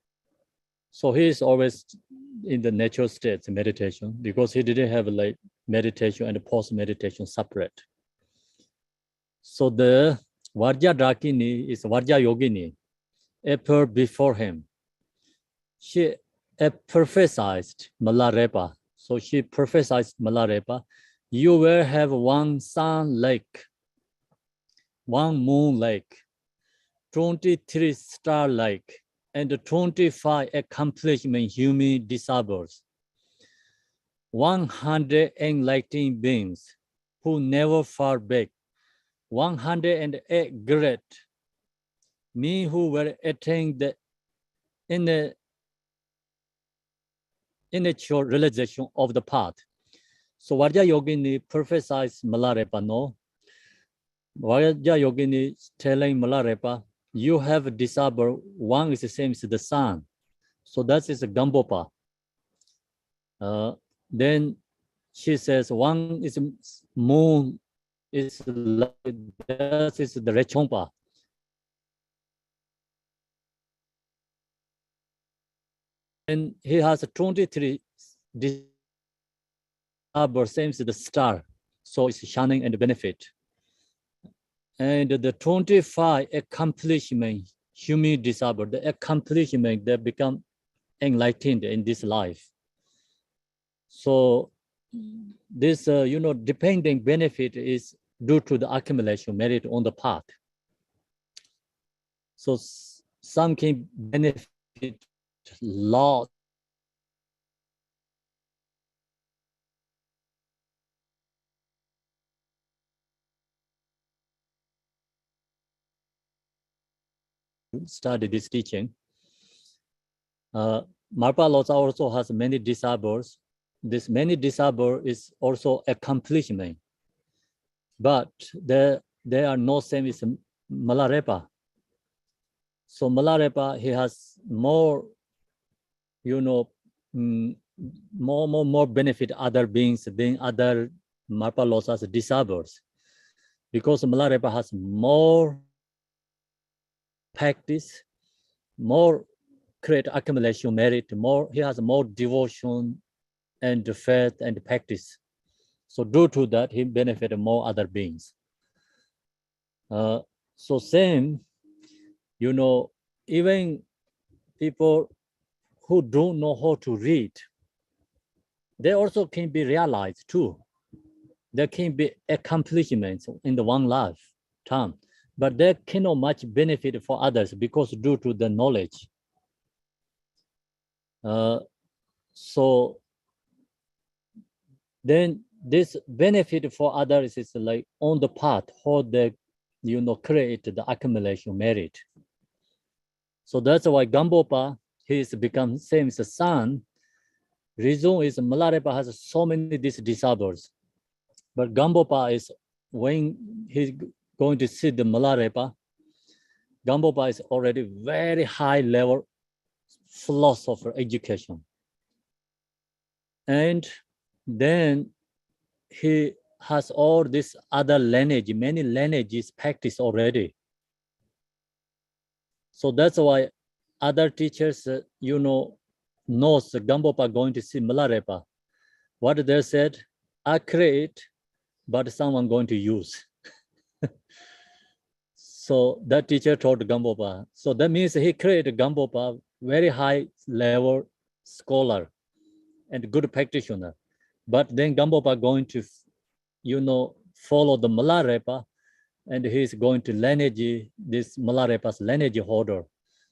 So he is always in the natural state, meditation, because he didn't have like meditation and post-meditation separate. So the Vajja Dakini is Vajja Yogini, appeared before him. She prophesied Milarepa. So she prophesied Milarepa, you will have one sun lake, one moon lake, 23 star lake, and 25 accomplishment human disciples, 100 enlightened beings who never fall back, 108 great, me who will attain the initial realization of the path. So Vajja Yogini prophesies Milarepa, no? Vajja Yogini is telling Milarepa, you have a disciple, one is the same as the sun. So that is a Gambopa. Then she says, one is moon, is like, that is the Rechompa. And he has 23 disciples, same as the star. So it's shining and benefit. And the 25 accomplishment, human disciple, the accomplishment, they become enlightened in this life. So this, depending benefit is due to the accumulation merit on the path. So some can benefit a lot. Study this teaching. Marpa Losa also has many disciples. This many disciples is also accomplishment, but they are no same as Milarepa. So Milarepa, he has more, more benefit other beings than other Marpa Losa's disciples, because Milarepa has more practice, more create accumulation merit, more he has more devotion and faith and practice. So due to that, he benefited more other beings. So same, even people who don't know how to read, they also can be realized too. There can be accomplishments in the one lifetime, but there cannot much benefit for others because due to the knowledge. So then this benefit for others is like on the path how they, create the accumulation merit. So that's why Gambopa, he's become same as the sun. Reason is Milarepa has so many these disciples, but Gambopa is when he's going to see the Milarepa, Gambopa is already very high level philosopher education. And then he has all this other lineage, many lineages practice already. So that's why other teachers, knows Gambopa going to see Milarepa. What they said, I create, but someone going to use. So that teacher taught Gambopa. So that means he created Gambopa, very high level scholar and good practitioner. But then Gambopa going to, follow the Milarepa, and he's going to lineage, this Milarepa's lineage holder.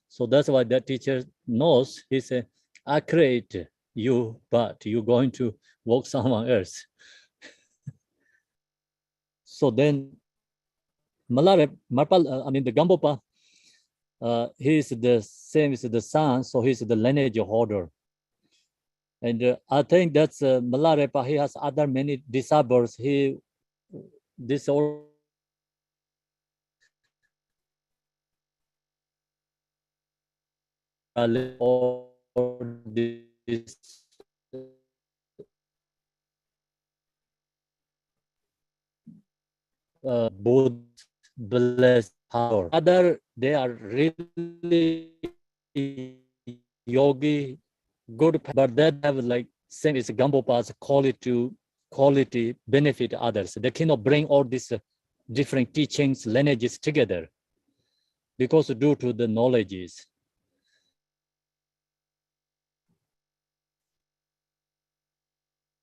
So that's why that teacher knows, he said, I create you, but you're going to work someone else. So then the Gambopa, he is the same as the son, so he's the lineage holder. And I think that's Milarepa, he has other many disciples. This all this both blessed power. Other, they are really yogi, good, but that have like same as Gambopa's quality benefit others. They cannot bring all these different teachings, lineages together because due to the knowledges.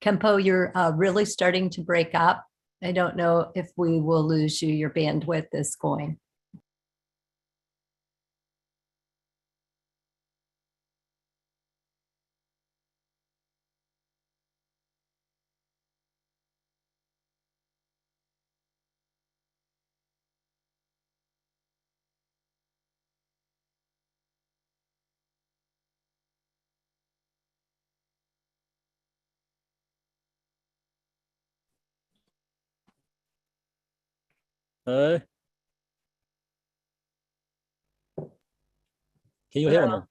Kempo, you're really starting to break up. I don't know if we will lose you. Your bandwidth is going. Can you hear or no?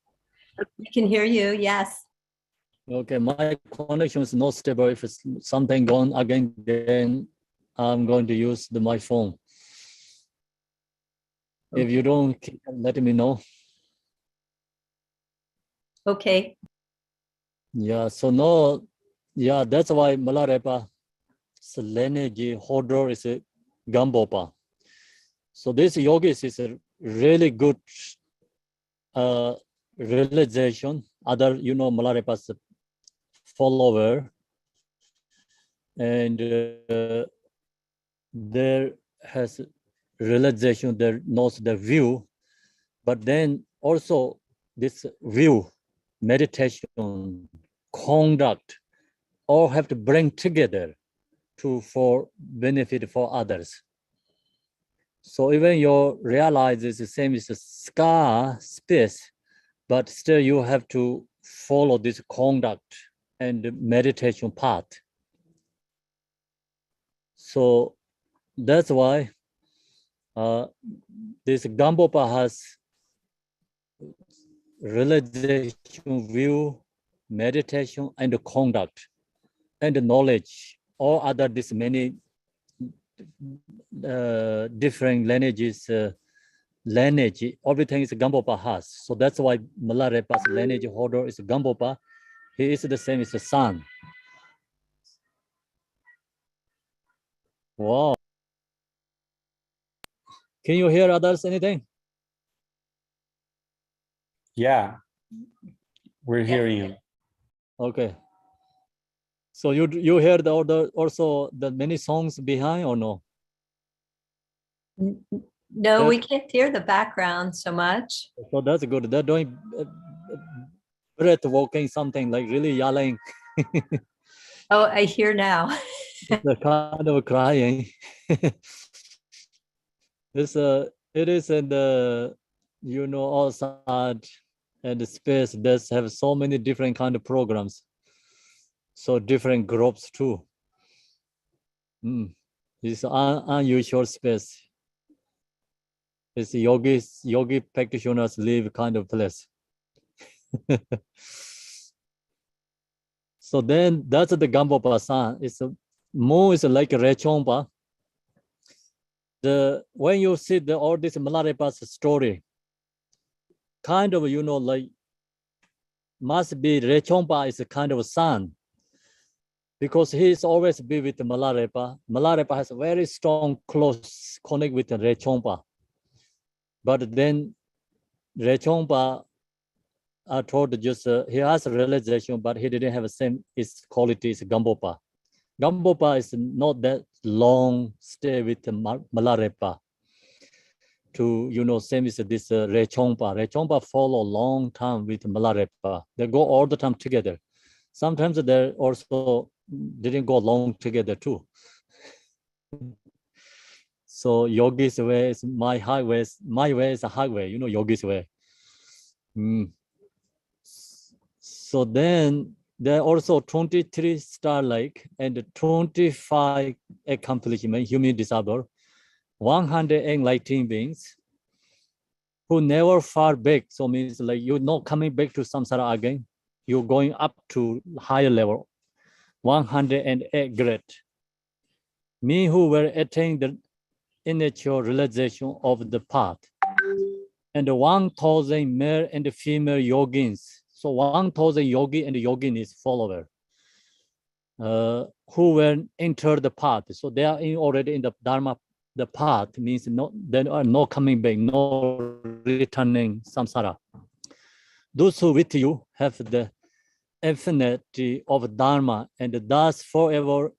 We can hear you, yes. Okay, my connection is not stable. If it's something gone again, then I'm going to use my phone. If you don't, let me know. Okay. Yeah, so no, yeah, that's why Milarepa lineage holder is a Gambopa. So this yogis is a really good realization. Other, Milarepa's follower, and there has realization, there knows the view, but then also this view, meditation, conduct, all have to bring together for benefit for others. So even you realize it's the same as a scar space, but still you have to follow this conduct and meditation path. So that's why this Gambopa has realization, view, meditation, and conduct, and knowledge. All other this many different lineages, lineage, everything is Gambopa has. So that's why Milarepa's lineage holder is Gambopa. He is the same as the son. Wow. Can you hear others anything? Yeah, we're hearing you. Okay. So you hear the order also the many songs behind or no? No, we can't hear the background so much. So that's good. They're doing breath walking, something like really yelling. Oh, I hear now. They're kind of crying. It is in the outside and the space that have so many different kind of programs. So different groups too. It's an unusual space. It's yogi practitioners live kind of place. So then that's the Gambopa san. It's moon is like a Rechompa. When you see all this Milarepa's story, kind of like must be Rechompa is a kind of son, because he's always be with Milarepa. Milarepa has a very strong, close connect with Rechompa. But then Rechongpa told just he has a realization, but he didn't have the same its quality as Gambopa. Gambopa is not that long stay with Milarepa. To same as this Rechongpa. Rechongpa follow long time with Milarepa. They go all the time together. Sometimes they also didn't go long together too. So Yogi's way is my highway. My way is a highway. Yogi's way. So then there are also 23 star lake and 25 accomplishment human disabled, 119 beings who never far back. So means like you're not coming back to samsara again. You're going up to higher level, 108 grade. Me who were attaining the initial realization of the path, and 1,000 male and female yogins. So 1,000 yogi and yoginis follower who were entered the path. So they are already in the Dharma. The path means they are not coming back, no returning samsara. Those who with you have the infinity of Dharma and thus forever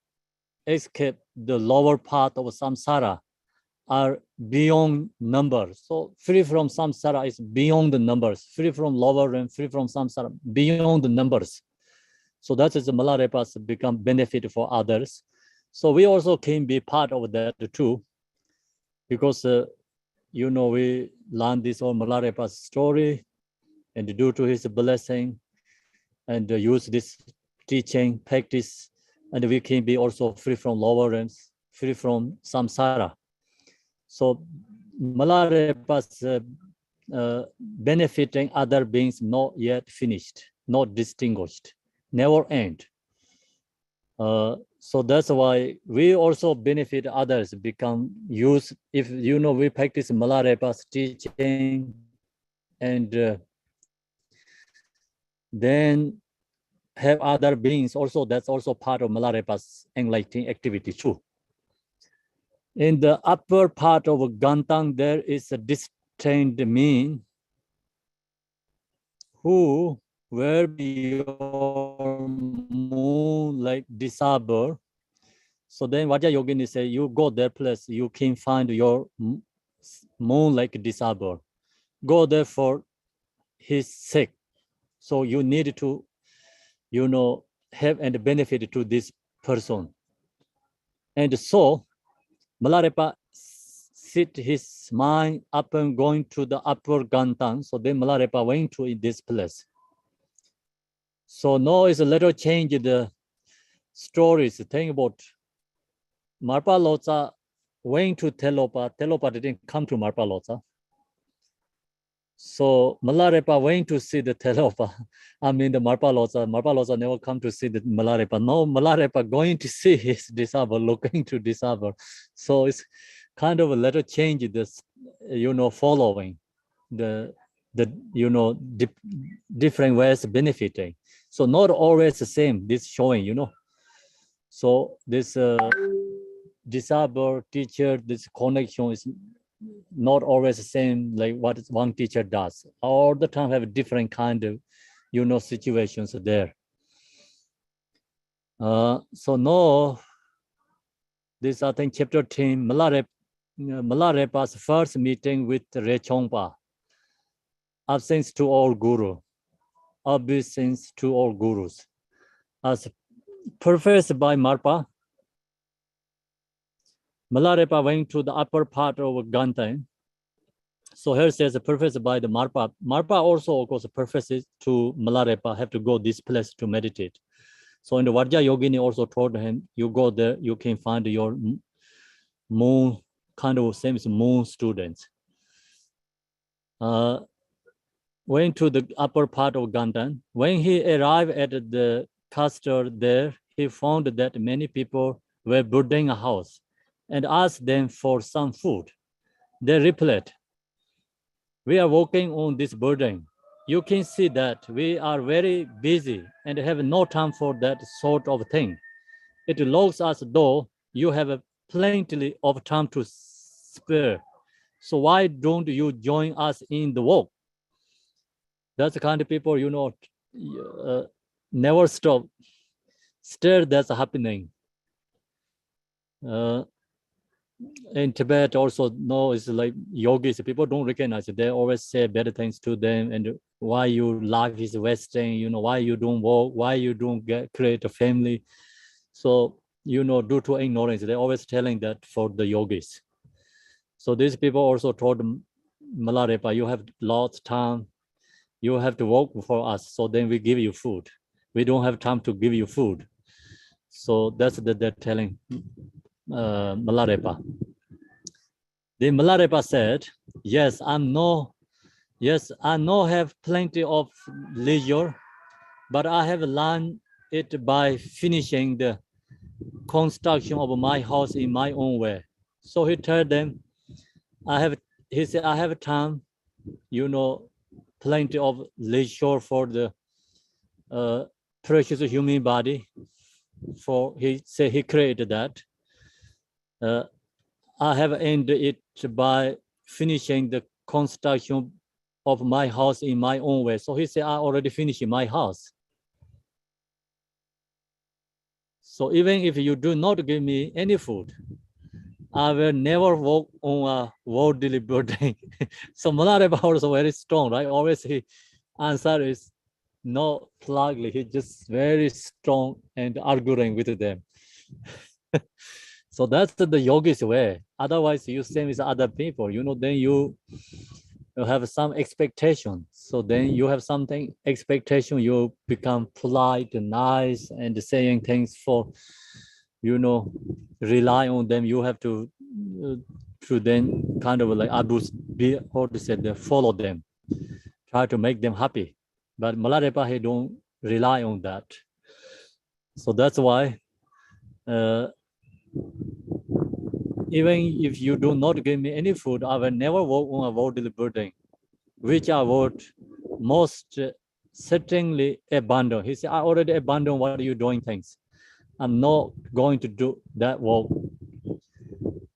escape the lower part of samsara are beyond numbers. So free from samsara is beyond the numbers, free from lower and free from samsara, beyond the numbers. So that is the Milarepas become benefit for others. So we also can be part of that too, because we learn this whole Milarepas story, and due to his blessing, and use this teaching practice, and we can be also free from lower realms, free from samsara. So Milarepas benefiting other beings not yet finished, not distinguished, never end. So that's why we also benefit others, become use, if we practice Milarepa's teaching, and then have other beings also, that's also part of Milarepa's enlightening activity too. In the upper part of Gantang, there is a distinct mean who were your moon like disable. So then Vajra Yogini say, you go there place, you can find your moon like disable. Go there for his sake. So you need to, have and benefit to this person. And so Milarepa sit his mind up and going to the upper Gantang. So then Milarepa went to this place. So now is a little change in the stories. Think about Marpa Lotsa went to Telopa. Telopa didn't come to Marpa Lotsa. So Milarepa went to see the Telopa. I mean the Marpa Lotsa. Marpa Lotsa never come to see the Milarepa. No, Milarepa going to see his disciple, looking to disciple. So it's kind of a little change this, following the different ways benefiting. So not always the same, this showing, So this disciple teacher, this connection is not always the same like what one teacher does. All the time have a different kind of, situations there. So now, this I think chapter 10, Milarepa's first meeting with Rechongpa. Absence to all guru, obeisance to all gurus. As professed by Marpa, Milarepa went to the upper part of Gantang. So here says professed by the Marpa. Marpa also, of course, professes to Milarepa, have to go this place to meditate. So in the Vajra Yogini also told him, you go there, you can find your moon, kind of same as moon students. Went to the upper part of Gantang. When he arrived at the castle there, he found that many people were building a house and asked them for some food. They replied, we are working on this building. You can see that we are very busy and have no time for that sort of thing. It looks as though you have plenty of time to spare. So why don't you join us in the work? That's the kind of people, you know, never stop. Still, that's happening. In Tibet also, no, it's like yogis, people don't recognize it. They always say better things to them, and why your life is wasting, you know, why you don't work, why you don't create a family. So, you know, due to ignorance, they're always telling that for the yogis. So these people also told Milarepa, you have lots of time, you have to work for us, so then we give you food. We don't have time to give you food. So that's the they're telling Milarepa. Then Milarepa said, yes, I know have plenty of leisure, but I have learned it by finishing the construction of my house in my own way. So he told them, he said, I have time, you know, plenty of leisure for the precious human body. For he said he created that. I have ended it by finishing the construction of my house in my own way. So he said, I already finished my house. So even if you do not give me any food, I will never walk on a worldly burden. So Milarepa also very strong, right? Always he answer is not likely. He just very strong and arguing with them. So that's the yogi's way. Otherwise, you same with other people, you know, then you have some expectation. So then you have something expectation, you become polite and nice and saying things for, you know, rely on them. You have to then kind of like be how to say, follow them, try to make them happy. But Milarepa, he don't rely on that. So that's why even if you do not give me any food, I will never walk on a worldly burden, which I would most certainly abandon. He said, I already abandoned what you're doing things. I'm not going to do that work.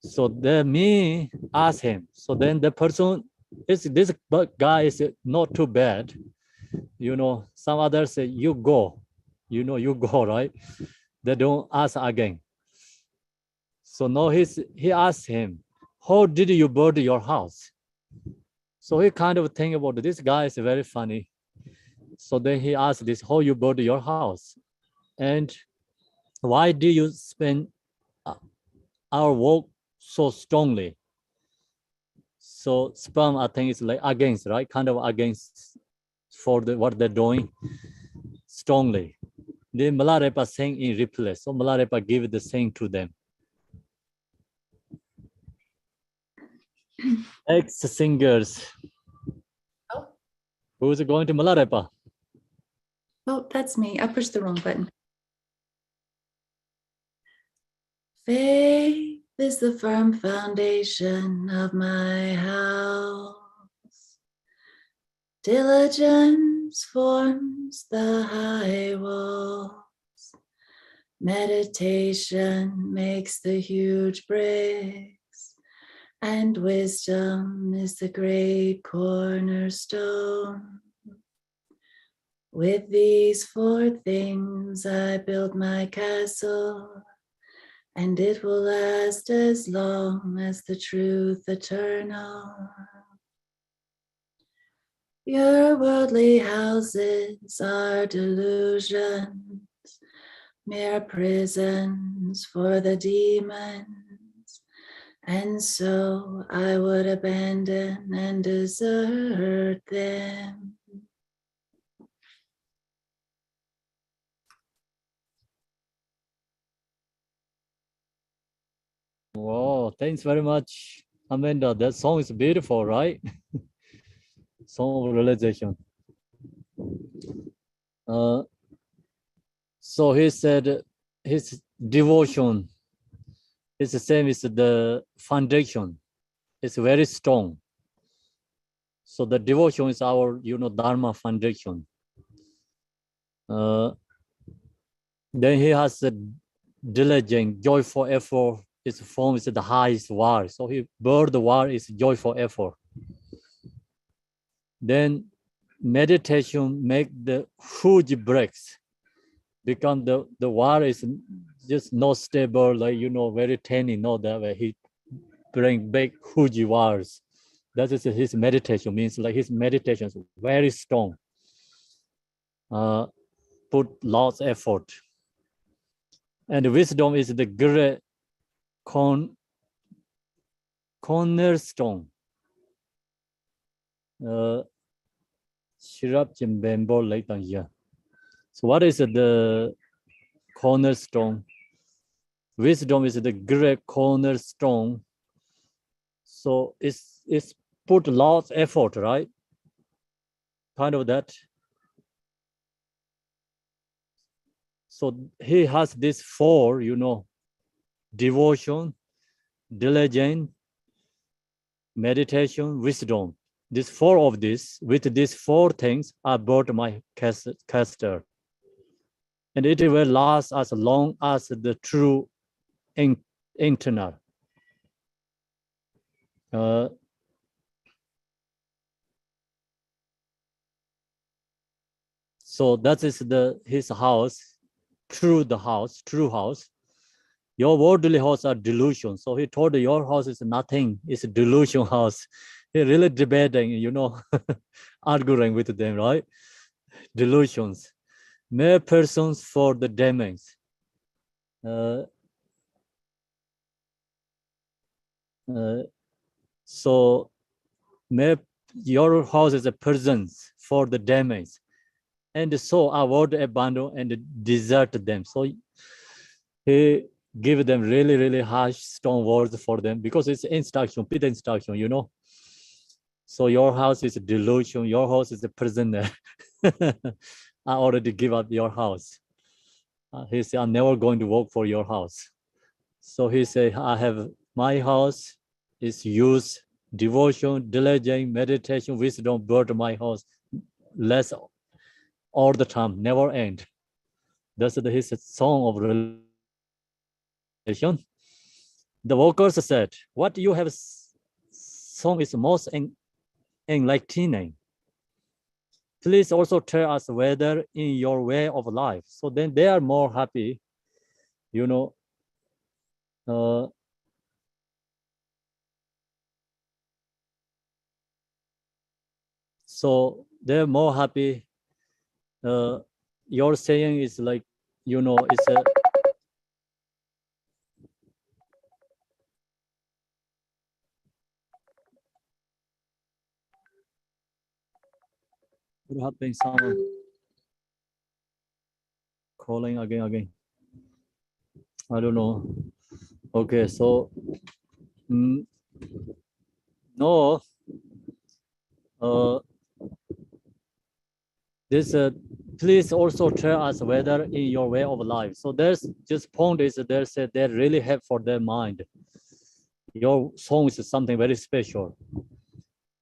So then me ask him. So then the person is, this guy is not too bad. You know, some others say, you go, you know, you go, right? They don't ask again. So now he asked him, how did you build your house? So he kind of think about it. This guy is very funny. So then he asked this, how you build your house? And why do you spend our work so strongly? So sperm, I think it's like against, right? Kind of against for what they're doing strongly. Then Milarepa sang in replace. So Milarepa gave the same to them. Ex-singers. Oh. Who's going to Milarepa? Oh, that's me. I pushed the wrong button. Faith is the firm foundation of my house. Diligence forms the high walls. Meditation makes the huge bricks. And wisdom is the great cornerstone. With these four things I build my castle, and it will last as long as the truth eternal. Your worldly houses are delusions, mere prisons for the demons. And so I would abandon and desert them. Wow, thanks very much, Amanda. That song is beautiful, right? Song of realization. So he said his devotion is the same as the foundation. It's very strong. So the devotion is our, you know, Dharma foundation. Then he has a diligent, joyful effort its form is the highest war. So he bird the war is joyful effort. Then meditation make the huge breaks. Become the war is just not stable, like very tiny, not that way. He bring big huge wars. That is his meditation, means like his meditation is very strong. Put lots of effort. And wisdom is the great cornerstone. So what is the cornerstone? Wisdom is the great cornerstone. So it's put lots of effort, right? Kind of that. So he has this 4, devotion, diligence, meditation, wisdom. These 4 of this, with these 4 things, I bought my caster. And it will last as long as the true internal. So that is his house, true house. Your worldly house are delusion. So he told your house is nothing, it's a delusion house. He really debating, arguing with them, right? Delusions. Mere persons for the demons. So your house is a presence for the demons. And so I would abandon and desert them. So he give them really, really harsh, strong words for them because it's instruction, Peter instruction, So your house is a delusion. Your house is a prisoner. I already give up your house. He said, I'm never going to work for your house. So he said, I have my house is used, devotion, diligence, meditation, wisdom, build my house. Less all the time, never end. That's his song of relation. The workers said, what you have song is most enlightening. Please also tell us whether in your way of life. So then they are more happy, so they're more happy. Your saying is like, it's a what happened? Someone calling again. I don't know. Okay, so no. This please also tell us whether in your way of life. So there's just point is there's they really have for their mind. Your song is something very special.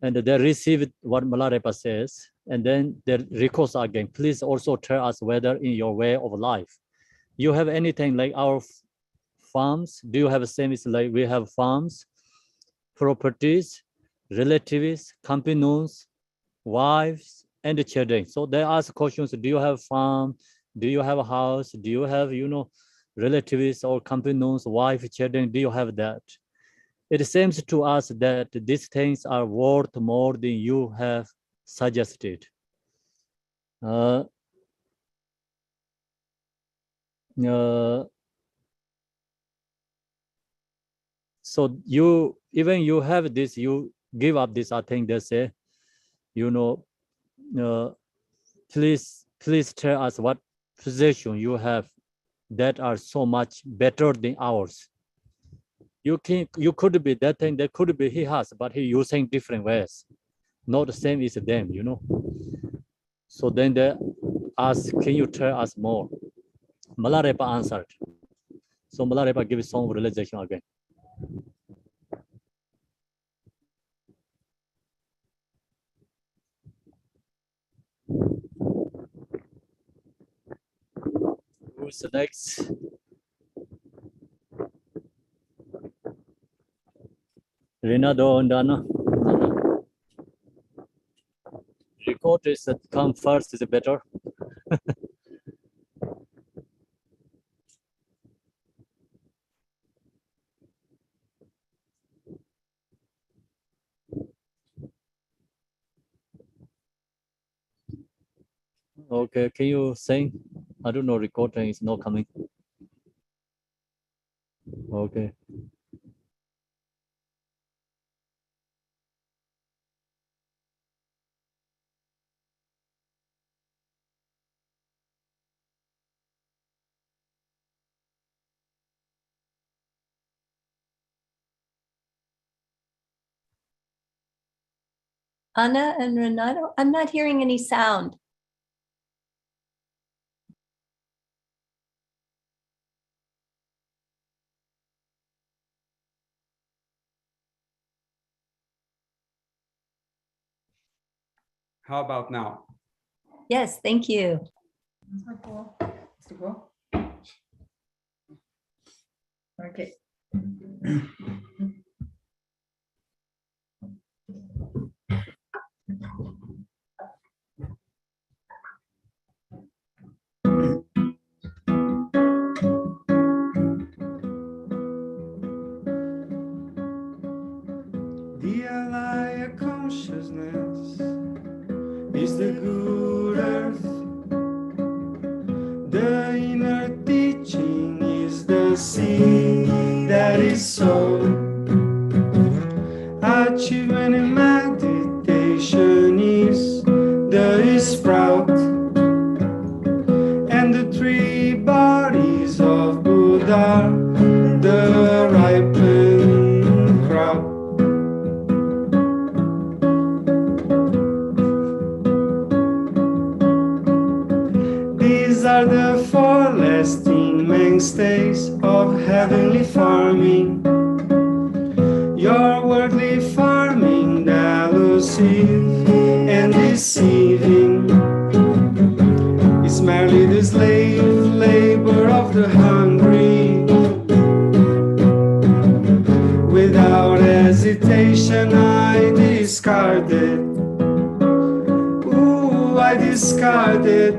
And they receive what Milarepa says, and then they request again, please also tell us whether in your way of life, you have anything like our farms? Do you have the same? It's like we have farms, properties, relatives, companions, wives, and children. So they ask questions, do you have farm? Do you have a house? Do you have, relatives or companions, wife, children? Do you have that? It seems to us that these things are worth more than you have suggested. So even you have this, you give up this, I think they say, please tell us what possession you have that are so much better than ours. You could be that thing, that could be he has, but he using different ways, not the same as them, So then they ask, can you tell us more? Milarepa answered. So Milarepa gives some realization again. Who's the next? Rinado and Dana. Record is that come first is better. Okay, can you sing? I don't know, recording is not coming. Okay. Anna and Renato, I'm not hearing any sound. How about now? Yes, thank you. Okay. The Alaya consciousness is the good earth. The inner teaching is the seed that is sown. Achievement in meditation is the sprout. And the three bodies of Buddha, the ripened crop. These are the four lasting mainstays of heavenly farming. Your worldly farming, delusive and deceiving, is merely the slave labor of the hungry. Without hesitation, I discard it. Ooh, I discard it.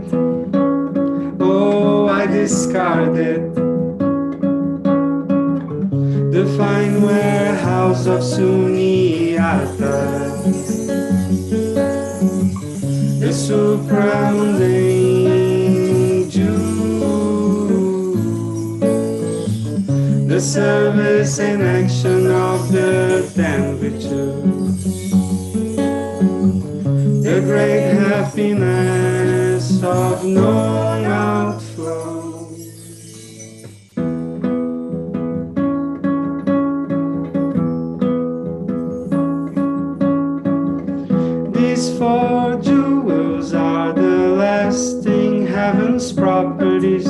Oh, I discard it. The fine warehouse of Sunyata, the surrounding Jew, the service and action of the ten virtues, the great happiness of non-outflow. These four jewels are the lasting heaven's properties.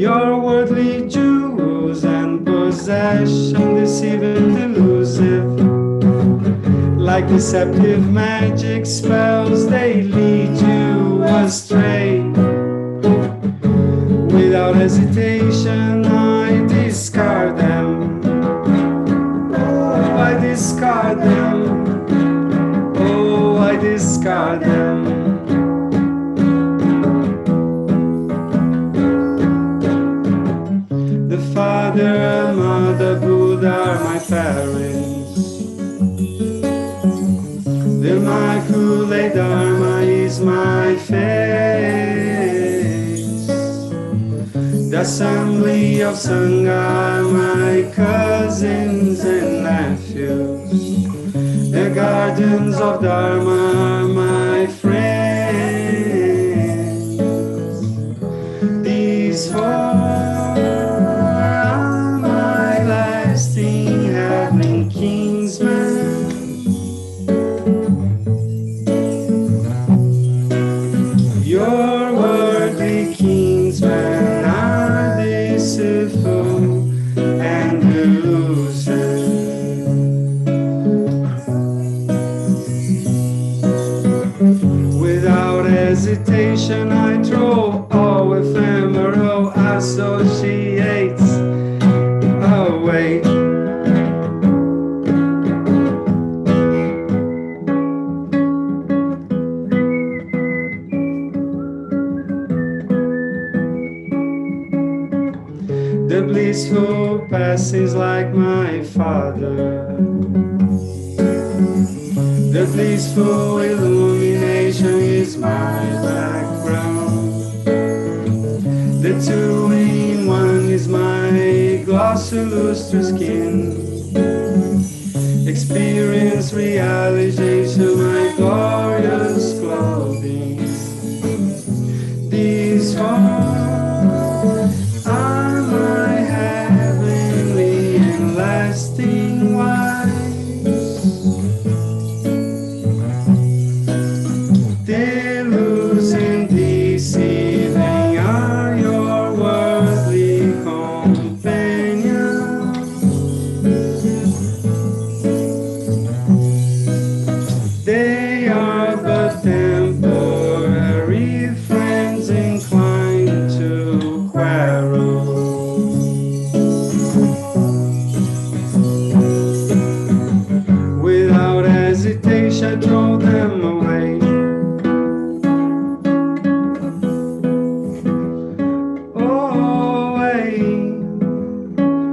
Your worldly jewels and possession, deceiving, delusive. Like deceptive magic spells, they lead you astray. Without hesitation, I discard them. Oh, I discard them. Oh, I discard them. The Father and Mother Buddha are my parents. The Immaculate Dharma is my face. The assembly of Sangha are my cousins and nephews. The guardians of Dharma are my friends. These four are my lasting heavenly kinsmen. Your worldly kinsmen are deceitful and delusive. Without hesitation, I throw all ephemeral as priest who passes like my father. The blissful illumination is my background. The two-in-one is my glossy luster skin. Experience realization, my glorious clothing. These forms are my heavenly and lasting wives. Delusion deceiving are your worldly companions. They are but temporary friends inclined to quarrel. Without hesitation, throw them away. Away,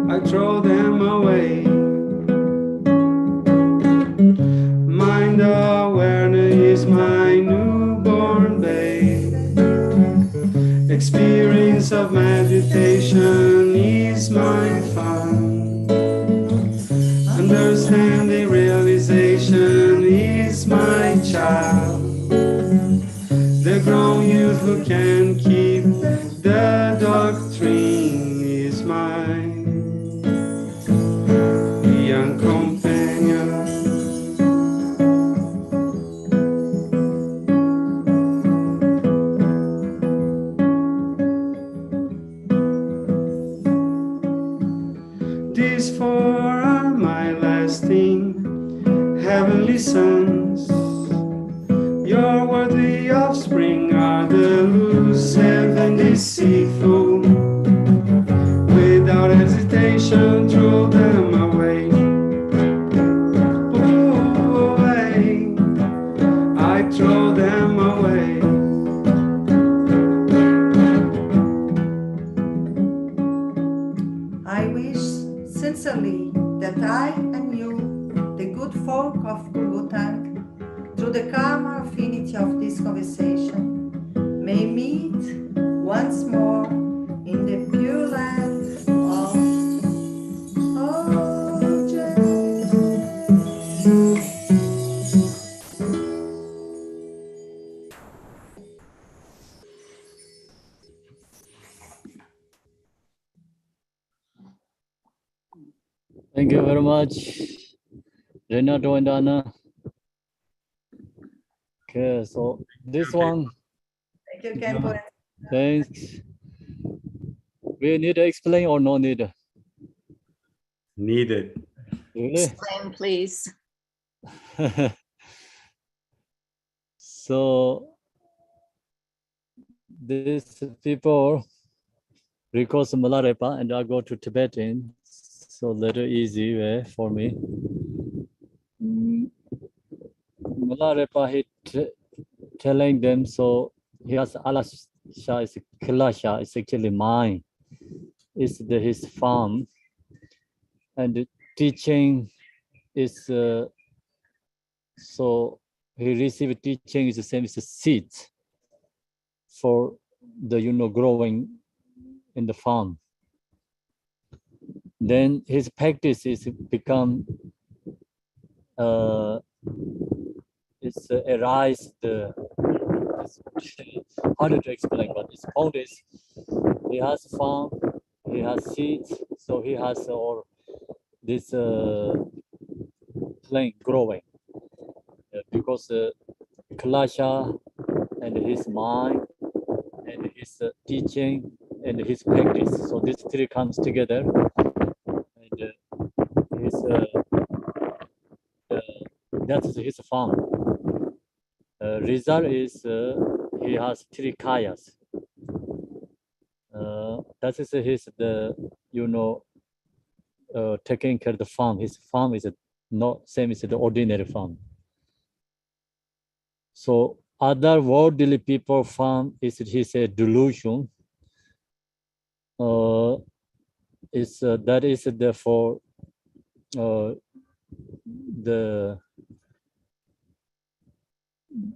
I throw them away. Mind awareness is my newborn babe. Experience of meditation is my fun. Understanding realization is my child. The grown youth who can keep the doctrine is mine. Young companion. These four are my lasting heavenly sons. Your worthy offspring are the elusive and deceitful. Without hesitation, throw them away. Away, I throw them away. I wish sincerely that I and you, the good folk of Gugutang, through the karma affinity of this conversation, may meet once more in the pure land of Ojai. Thank you very much, Renato and Anna. Okay, so this one, Thank you, Kempo. thanks. We need to explain or no need? Needed. Really? Explain, please. So these people request Milarepa and I go to Tibetan, so little easy way for me. Milarepa, he telling them, so he has Alasha is Kilasha, it's actually mine. It's his farm. And the teaching is, so he received teaching is the same as a seed for the, growing in the farm. Then his practice is become, it's arise the, harder to explain, but his point is, he has farm, he has seeds, so he has all this plant growing, because Kalasha and his mind and his teaching and his practice, so this three comes together, and his that is his farm. Result is he has three kayas. That is his taking care of the farm. His farm is not same as the ordinary farm. So other worldly people farm is his delusion. is that is therefore the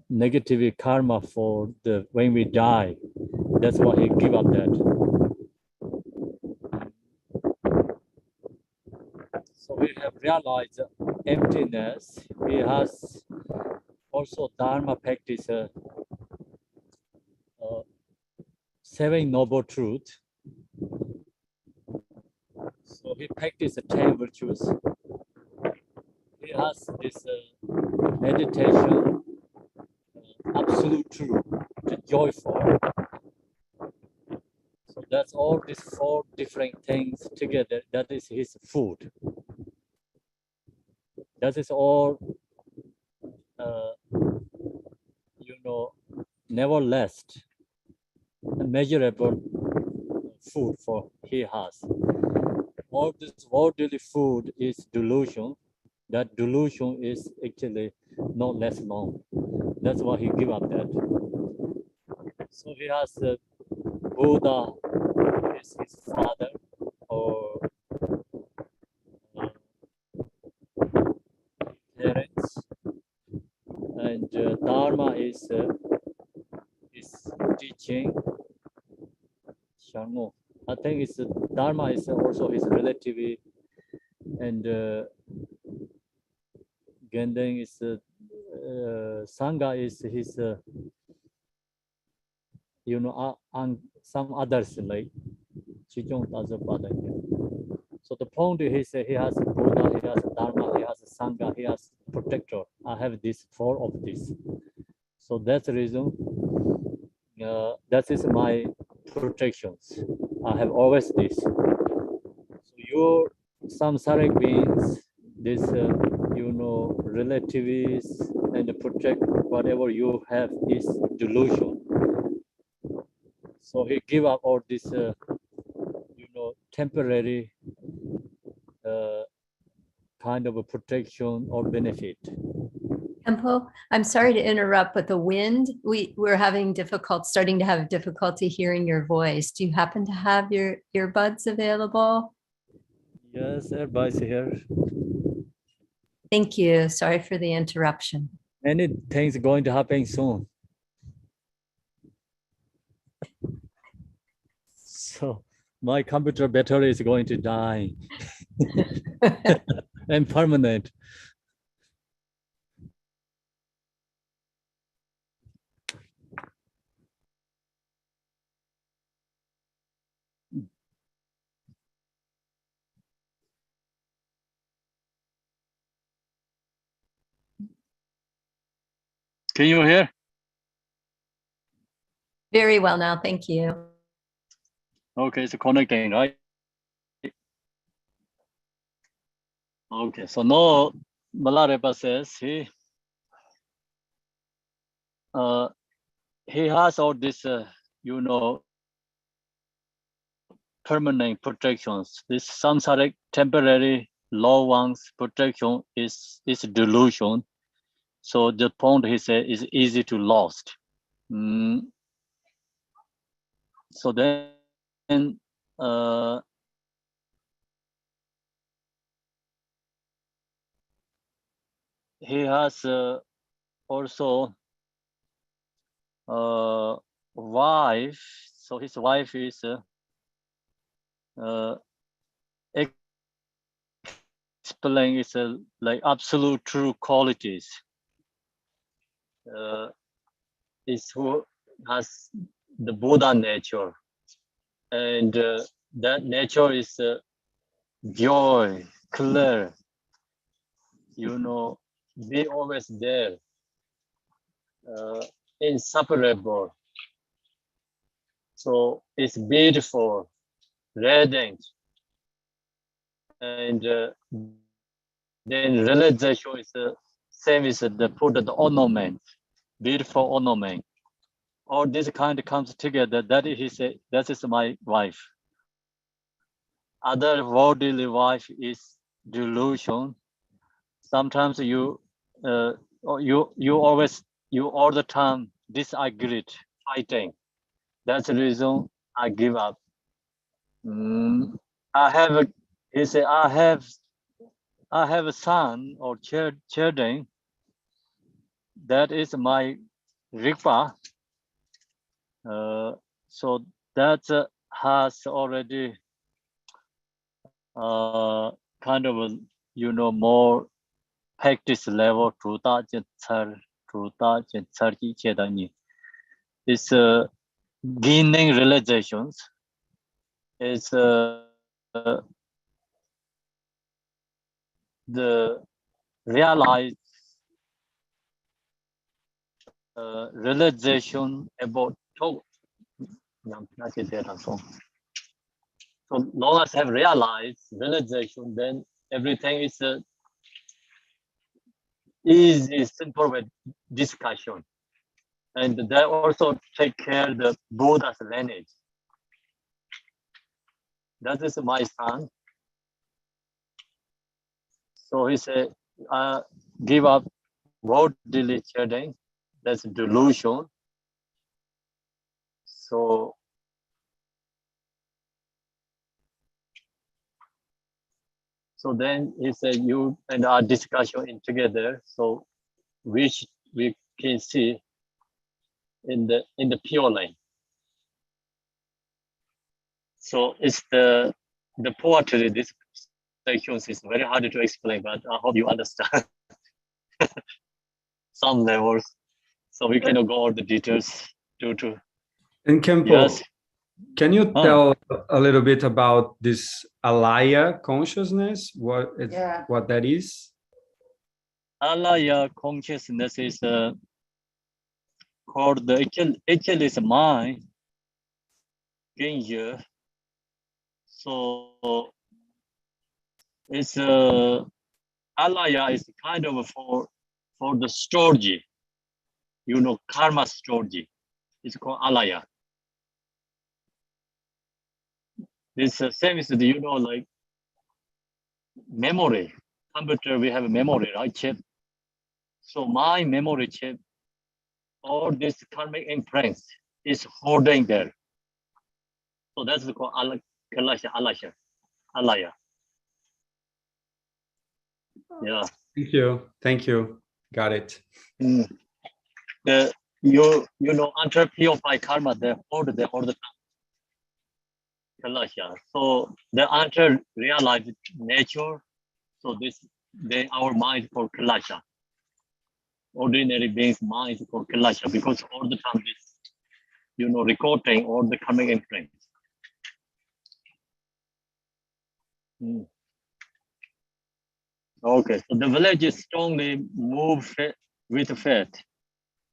negative karma for the when we die. That's why he give up that. So we have realized emptiness. He has also Dharma practice 7 noble truths. So he practiced 10 virtues. He has this meditation, absolute truth, the joyful. So that's all these 4 different things together. That is his food. That is all, never last, measurable food for he has. All this worldly food is delusion. That delusion is actually not less known. That's why he give up that. So he has Buddha is his father, or parents, and Dharma is his teaching. Sharmo. I think it's Dharma is also his relative, and Gendeng is Sangha is his, some others like Chijong Tazapada. So the point is he has Buddha, he has Dharma, he has Sangha, he has protector. I have this 4 of this. So that's the reason. That is my protections. I have always this. So your samsaric beings, this relatives and protect whatever you have is delusion. So he give up all this temporary kind of a protection or benefit. Tempo, I'm sorry to interrupt, but the wind, we're starting to have difficulty hearing your voice. Do you happen to have your earbuds available? Yes, everybody's here. Thank you. Sorry for the interruption. Many things going to happen soon. So my computer battery is going to die and permanent. Can you hear? Very well now, thank you. Okay, it's connecting, right? Okay, so now Milarepa says he has all this, permanent protections. This samsaric temporary low one's protection is delusion. So the point he said is easy to lost. So then he has also wife. So his wife is explain is like absolute true qualities. Is who has the Buddha nature, and that nature is joy, clear. Be always there, inseparable. So it's beautiful, radiant, and then realization is the same as the put the ornament, beautiful ornament. All this kind comes together. That is he said. That is my wife. Other worldly wife is delusion. Sometimes you always all the time disagree, fighting. That's the reason I give up. he said, I have a son or children. That is my Rigpa. So that has already kind of a, more practice level to that it's gaining realizations. It's the realize realization about thought. So long as I have realized realization, then everything is easy, simple with discussion. And they also take care of the Buddha's lineage. That is my son. So he said, give up worldly children. That's delusion. So then he said, you and our discussion in together, so which we can see in the pure line. So it's the poetry. This section is very hard to explain, but I hope you understand some levels. So we cannot go all the details due to. And Kempo, Yes. Can you tell a little bit about this alaya consciousness? What that is? Alaya consciousness is called the actually is mind. Danger. So it's alaya is kind of for the storage, karma storage. It's called alaya. This same is like memory. Computer, we have a memory, right, chip? So my memory chip, all this karmic imprints is holding there. So that's called alaya. Yeah. Thank you. Got it. Under purified karma, they hold all the time. Kalasha. So the under realized nature. So our mind called Kalasha. Ordinary beings' mind is called Kalasha because all the time this, recording all the karmic imprints. Okay, so the village is strongly moved with faith.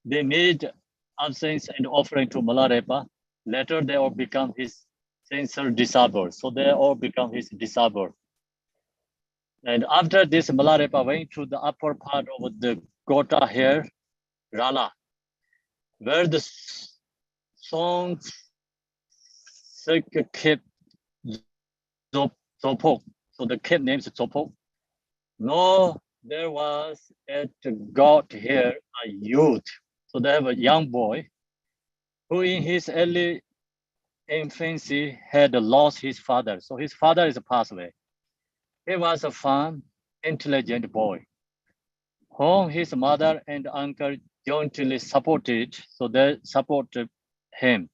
They made absence and offering to Milarepa. Later, they all become his sincere disciples. So they all become his disciples. And after this, Milarepa went to the upper part of the Gota here, Rala, where the songs kept Zopok. So the cave name is Zopok. No, there was at God here a youth. So they have a young boy who in his early infancy had lost his father. So his father is passed away. He was a fun, intelligent boy whom his mother and uncle jointly supported. So they supported him,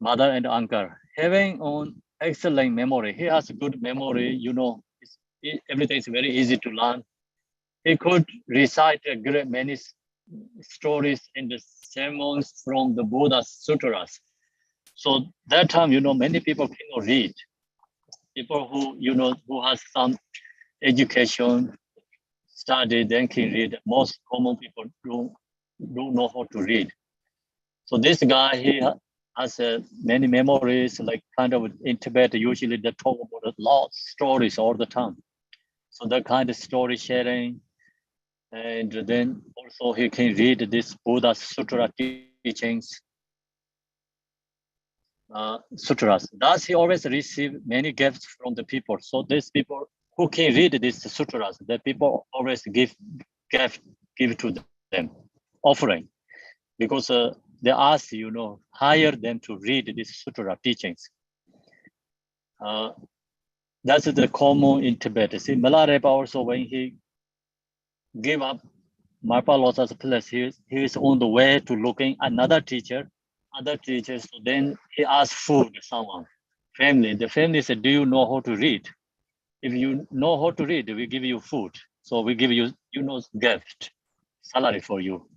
mother and uncle. Having an excellent memory, he has a good memory, everything is very easy to learn. He could recite a great many stories in the sermons from the Buddha's sutras. So that time, many people cannot read. People who, who has some education, study, then can read. Most common people don't know how to read. So this guy, he has many memories, like kind of in Tibet, usually they talk about a lot of stories all the time. So that kind of story sharing. And then also he can read this Buddha Sutra teachings, sutras. Thus he always receive many gifts from the people. So these people who can read these sutras, the people always give to them, offering, because they ask, hire them to read these sutra teachings. That's the common in Tibet. See, Milarepa also, when he gave up Marpalosa's place, he is on the way to looking another teacher, other teachers. So then he asked food, someone, family. The family said, do you know how to read? If you know how to read, we give you food. So we give you, gift, salary for you.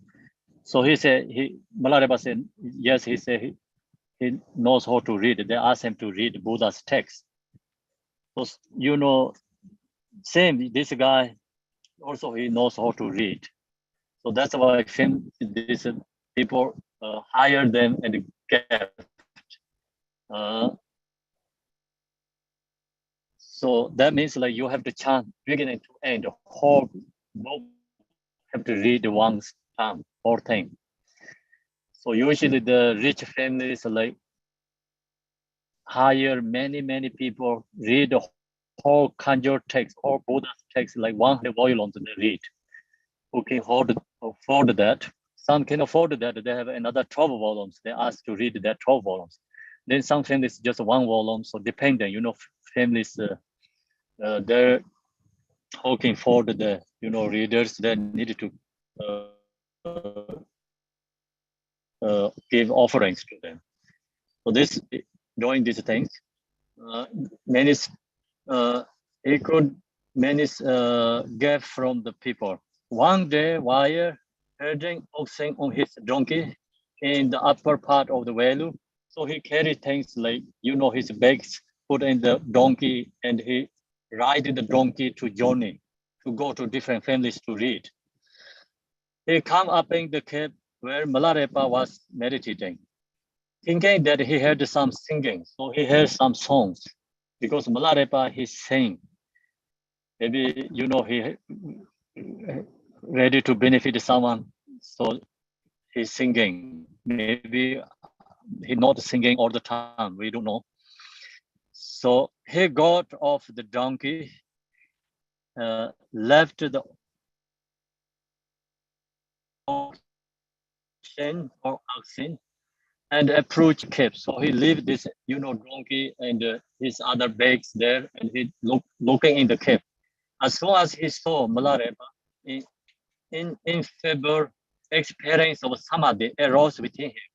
So he said, Milarepa said, yes, he said he knows how to read. They asked him to read Buddha's text. So, same, this guy, also he knows how to read. So that's why these people hire them and get. So that means like you have to chant beginning to end, whole book have to read one time, whole thing. So usually the rich families like hire many people, read the whole Kanjur text or Buddha's text, like 100 volumes they read. Who can afford that? Some can afford that. They have another 12 volumes. They ask to read that 12 volumes. Then some families just one volume. So depending, families, they're hoping for the, readers that needed to give offerings to them. So doing these things, many he could get from the people. One day, while herding oxen on his donkey in the upper part of the valley, so he carried things like, his bags put in the donkey, and he ride the donkey to journey, to go to different families to read. He come up in the cave where Milarepa was meditating, thinking that he heard some singing. So he heard some songs, because Milarepa, he sang. Maybe, he ready to benefit someone. So he's singing. Maybe he's not singing all the time. We don't know. So he got off the donkey, left the oxen or oxen, and approached cave. So he left this, donkey and his other bags there, and he looking in the cave. As soon as he saw Milarepa, in favor, experience of samadhi arose within him.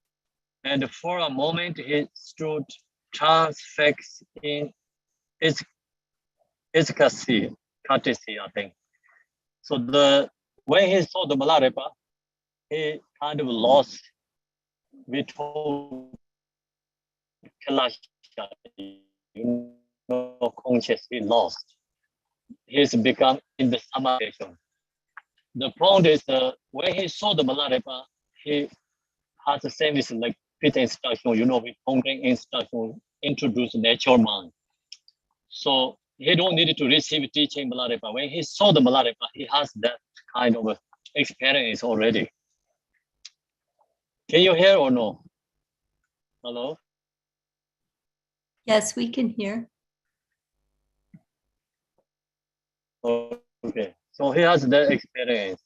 And for a moment, he stood transfixed in ecstasy, I think. So when he saw the Milarepa, he kind of lost, we told Kalasha, consciously lost. He's become in the samadhi. The point is, when he saw the Milarepa, he has the same as like Peter instruction, with Tonglen instruction, introduce natural mind. So he don't need to receive teaching Milarepa. When he saw the Milarepa, he has that kind of experience already. Can you hear or no? Hello? Yes, we can hear. Okay, so he has that experience.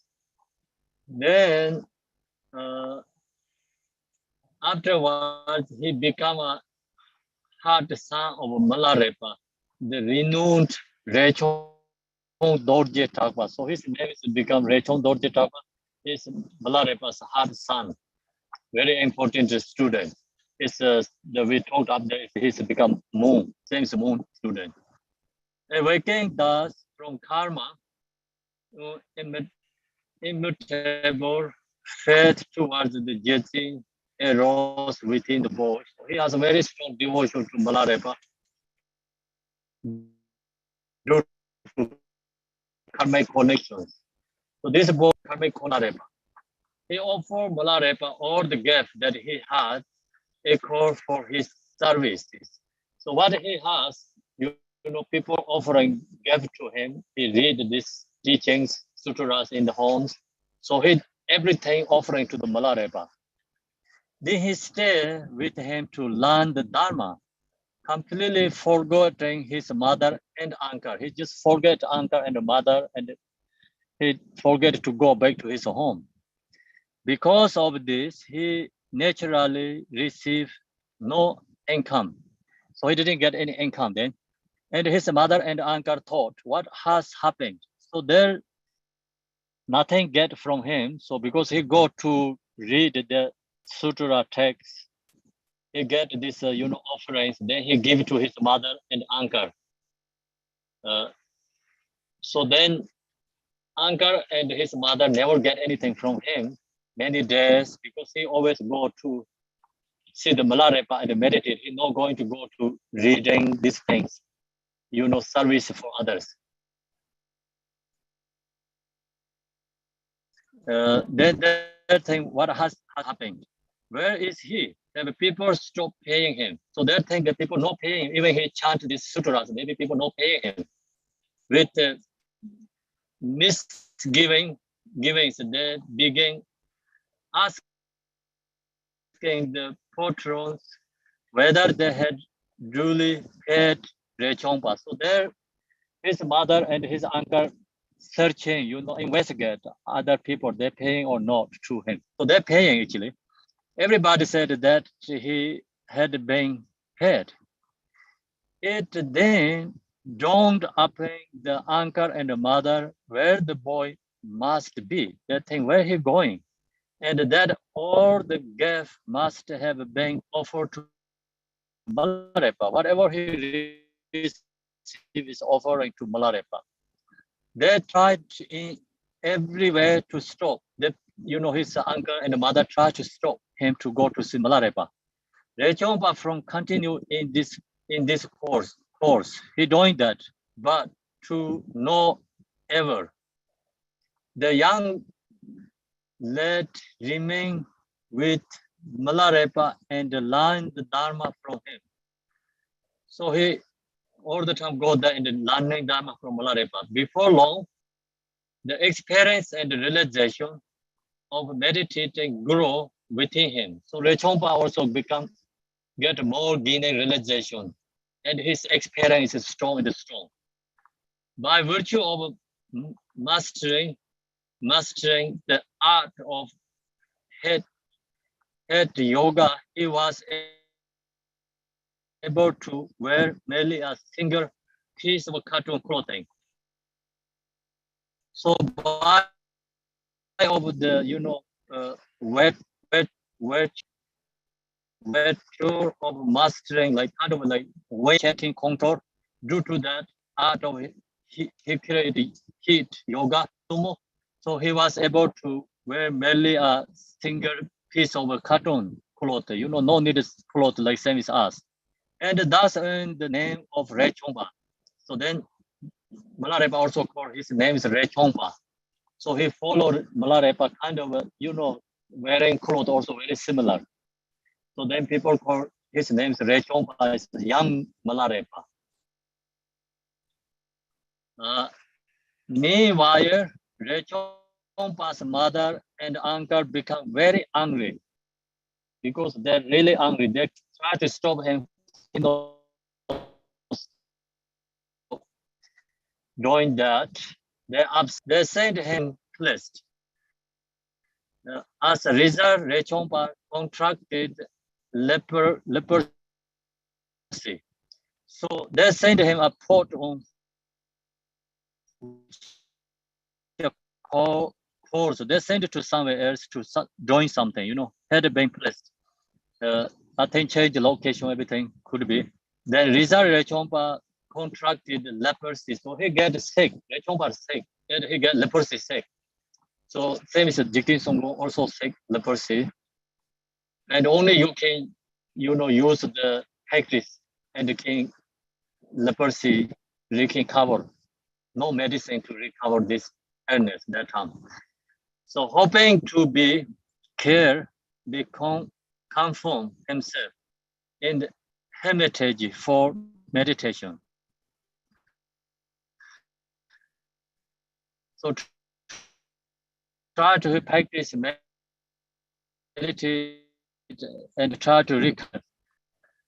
Then afterwards, he become a heart son of Milarepa, the renowned Rechong Dorje Thakpa. So his name is become Rechong Dorje Thakpa. He's Milarepa's heart son, very important student. It's we talked up there. He's become moon, James Moon student. Awakening thus from karma, immutable faith towards the Jetsi arose within the boy. So he has a very strong devotion to Milarepa due to karmic connections. So this boy, karmic Milarepa, he offered Milarepa all the gifts that he had, equal for his services. So what he has, people offering gift to him. He read these teachings, sutras in the homes. So he everything offering to the Milarepa. Then he stayed with him to learn the Dharma, completely forgetting his mother and uncle. He just forget uncle and mother, and he forget to go back to his home. Because of this, he naturally received no income. So he didn't get any income then. And his mother and uncle thought, what has happened? So there nothing get from him. So because he go to read the sutra text, he get this offerings. Then he give to his mother and uncle. So then uncle and his mother never get anything from him many days because he always go to see the Milarepa and meditate. He's not going to go to reading these things, service for others. Then that thing, what has happened? Where is he? The people stop paying him. So that thing that people not paying, even he chant these sutras, maybe people not paying him. With misgivings, they begin asking the patrons whether they had duly paid Rechongpa. So there, his mother and his uncle searching, investigate other people, they're paying or not to him. So they're paying actually. Everybody said that he had been paid. It then dawned upon the uncle and the mother where the boy must be, that thing, where he going, and that all the gift must have been offered to Milarepa. Whatever he received is offering to Milarepa. They tried in every way to stop. His uncle and the mother tried to stop him to go to see Milarepa. Rechongpa from continue in this course. He doing that, but to no ever. The young lad remain with Milarepa and learn the Dharma from him. So he all the time go there and learning Dharma from Milarepa. Before long, the experience and the realization of meditating grow within him. So Rechongpa also get more gain realization, and his experience is strong and strong. By virtue of mastering the art of head yoga, he was able to wear merely a single piece of cotton clothing. So by of the virtue of mastering, like kind of like weight chanting control, due to that art of he created heat yoga sumo. So he was able to wear merely a single piece of cotton cloth, no needed cloth like same as us. And thus earned the name of Rechongpa. So then Milarepa also called his name is Rechongpa. So he followed Milarepa kind of, wearing clothes also very similar. So then people call his name is Rechongpa, is young Milarepa. Meanwhile, Rechongpa's mother and uncle become very angry because they're really angry. They try to stop him, doing that. They sent him pleased. As a result, Rechongpa contracted leprosy. So they sent him a pot on course. They sent it to somewhere else to join something, had been placed. I think change the location, everything could be. Then result, Rechongpa contracted leprosy. So he get sick. Rechongpa is sick. And he get leprosy sick. So same as Jigten Songro also sick leprosy. And only you can, use the practice and can leprosy recover. No medicine to recover this illness that time. So hoping to be care, conform himself in the hermitage for meditation. So try to practice meditate and try to recover.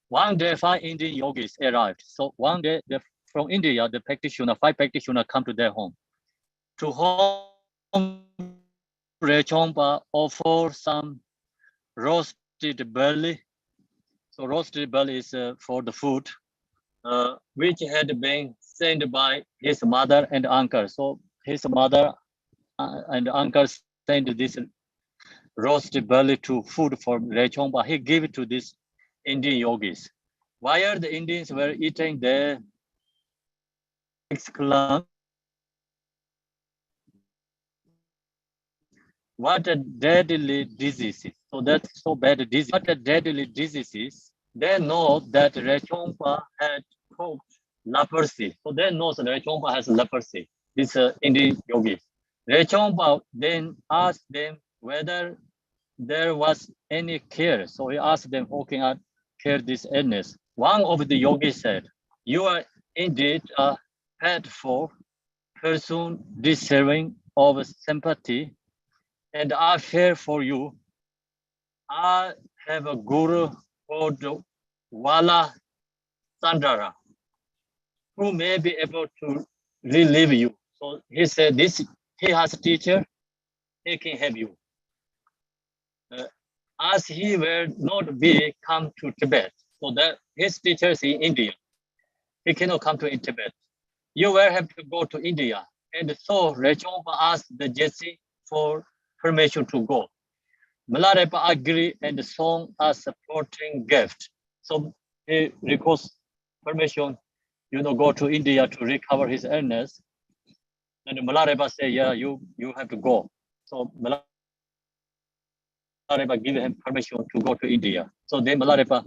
One day, 5 Indian yogis arrived. So one day, from India, the 5 practitioners come to their home. To whom Rechongpa offer some roasted barley. So roasted barley is for the food. which had been sent by his mother and uncle. So his mother and uncle sent this roast barley to food for Rechongpa. He gave it to these Indian yogis. While the Indians were eating their clung, what a deadly diseases. So that's so bad disease. What a deadly diseases. They know that Rechongpa had leprosy. So they know that Rechongpa has leprosy. This Indian yogi. Rechongpa then asked them whether there was any cure. So he asked them, how can I cure this illness? One of the yogis said, you are indeed a helpful person deserving of sympathy, and I fear for you. I have a guru called Wala Sandara, who may be able to relieve you. So he said, this he has a teacher, he can help you. As he will not be come to Tibet, so that his teacher is in India, he cannot come to Tibet. You will have to go to India. And so Rechongpa asked the Jesse for permission to go. Milarepa agreed and song a supporting gift. So he requests permission, go to India to recover his illness. And Milarepa said, yeah, you have to go. So Milarepa gave him permission to go to India. So then Milarepa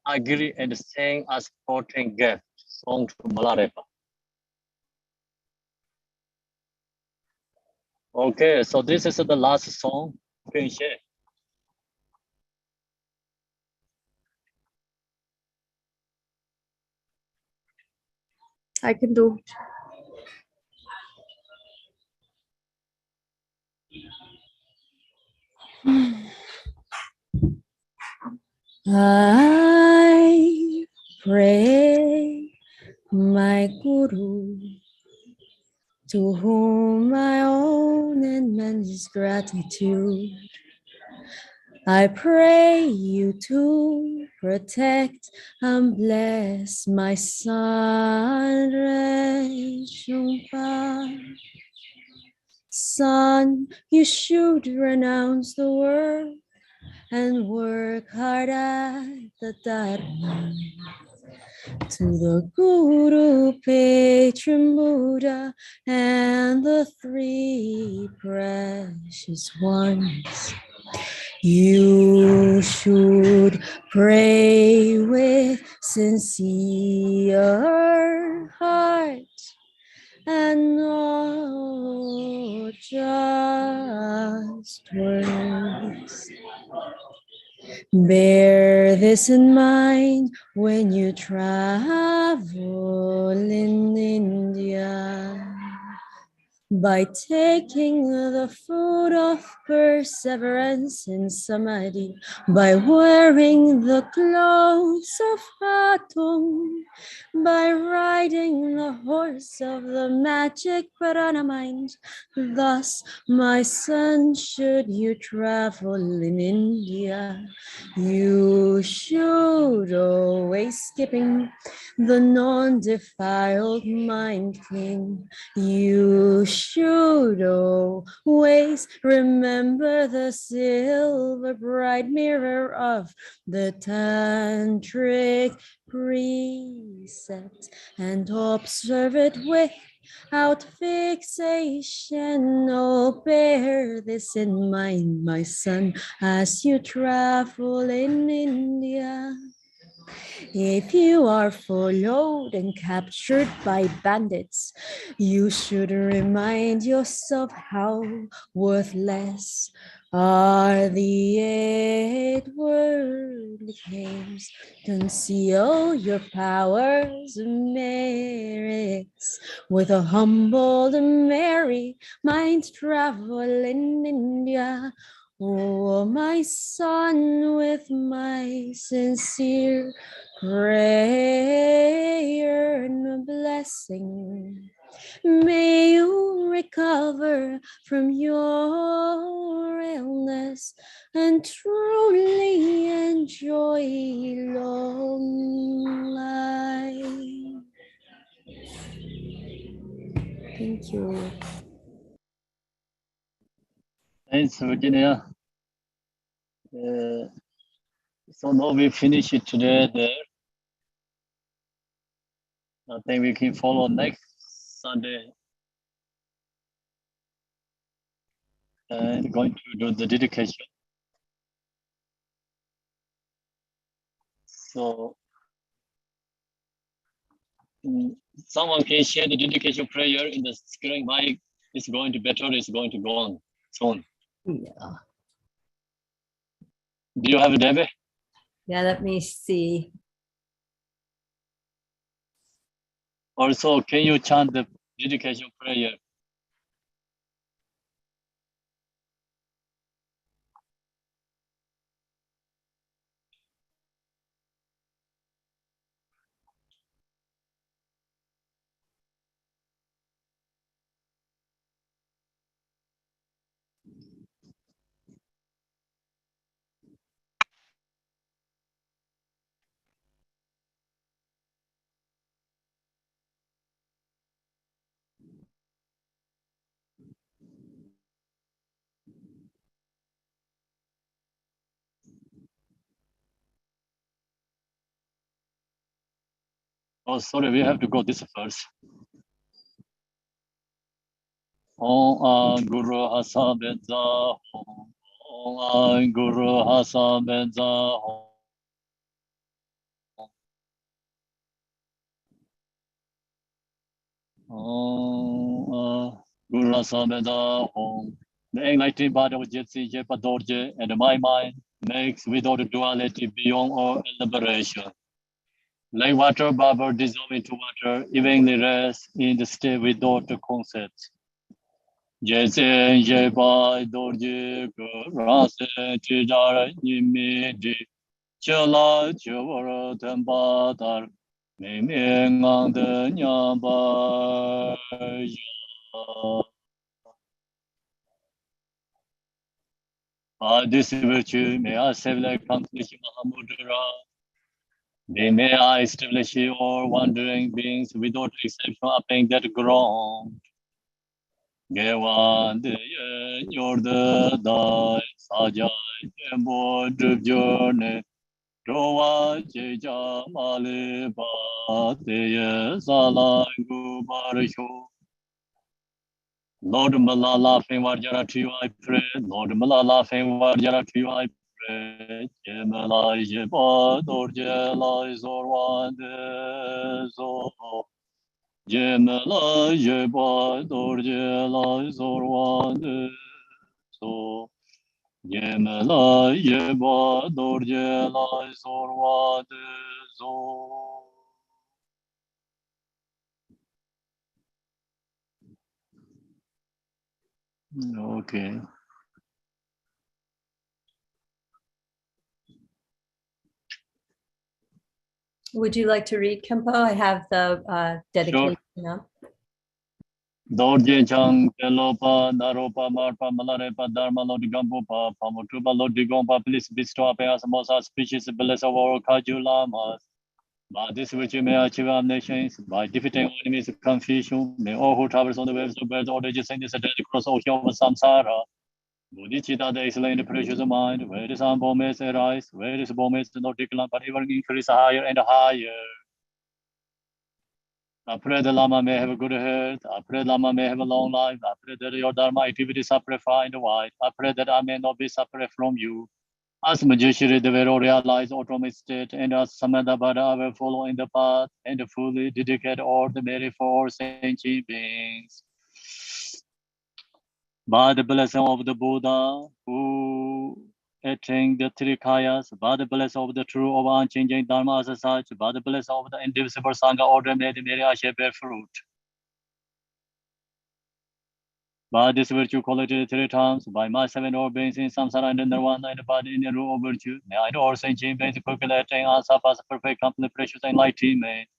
agreed and sang a supporting gift song to Milarepa. Okay, so this is the last song. Can you share? I can do. I pray my Guru, to whom I owe immense gratitude. I pray you to protect and bless my son, Rechongpa. Son, you should renounce the world and work hard at the Dharma. To the Guru, patron Buddha, and the three precious ones, you should pray with sincere heart and not just words. Bear this in mind when you travel in India. By taking the food of perseverance in samadhi, by wearing the clothes of Atum, by riding the horse of the magic Purana mind, thus, my son, should you travel in India, you should always skipping the non-defiled mind king. You should always remember the silver bright mirror of the tantric precept and observe it without fixation. Oh, bear this in mind, my son, as you travel in India. If you are followed and captured by bandits, you should remind yourself how worthless are the 8 worldly games. Conceal your powers and merits with a humble and merry mind. Travel in India. Oh, my son, with my sincere prayer and blessing. May you recover from your illness and truly enjoy long life. Thank you. Thanks, Virginia. So now we finish it today there. I think we can follow next Sunday. And going to do the dedication. So someone can share the dedication prayer in the screen. Mic is going to better. It's going to go on soon. Yeah. Do you have it, Debbie? Yeah, let me see. Also, can you chant the dedication prayer? Oh, sorry, we have to go this first. Om Guru Hasa Benza Om Guru Hasa Benza Om Guru Hasa Benza Om. The enlightened body of Jetsi Jepadorje and my mind makes without duality beyond all elaboration. Like water bubble dissolve into water, evenly rest in the state without the concept. Jetsi Jepadorje Rase Chidara Yimidi Chala Chuvara Tempatar Miming the Nyamba. By this virtue, may I safely accomplish Mahamudra. May I establish all wandering beings without exception upon that ground. Gewan de Yorda Dai Sajai Tembo Journey. Rowa Jeja Maliba Deye Salangu Barisho. Lord Malala Fenwarjara to you I pray. Lord Malala Fenwarjara to you I pray. Jemalai Jeba Dorjela Zorwande Zo. Jemalai Jeba Dorjela Zorwande Zo. Jemalai Jeba Dorjela Zorwande Zo. Okay. Would you like to read, Kempo? I have the dedication up. Dorje Chang, Telopa, Naropa, Marpa, Milarepa, Dharma, Lodigambupa, Pamutuba, Lodigompa, please bestow upon us most auspicious bless of all Kaju Lamas. By this which you may achieve our nations, by defeating enemies of confusion, may all who travels on the waves of birds or ages in this dead cross ocean of samsara. Bodhicitta, the excellent precious mind, where the sun bomb arise, where is bomb not decline, but even increase higher and higher. I pray the Lama may have a good health. I pray the Lama may have a long life. I pray that your Dharma activities are purified and wide. I pray that I may not be separate from you. As Majeshri, the Vero realized autonomous state, and as Samadabhada, I will follow in the path and fully dedicate all the merit for sentient beings. By the blessing of the Buddha, who attained the three kayas, by the blessing of the true of unchanging Dharma as such, by the blessing of the indivisible Sangha order, may the Mary Ashe bear fruit. by this virtue quality 3 times, by my 7 or beings in samsara and nirvana and the body in the room of virtue, may I know or Saint James calculating us up as a perfect, complete, precious enlightenment.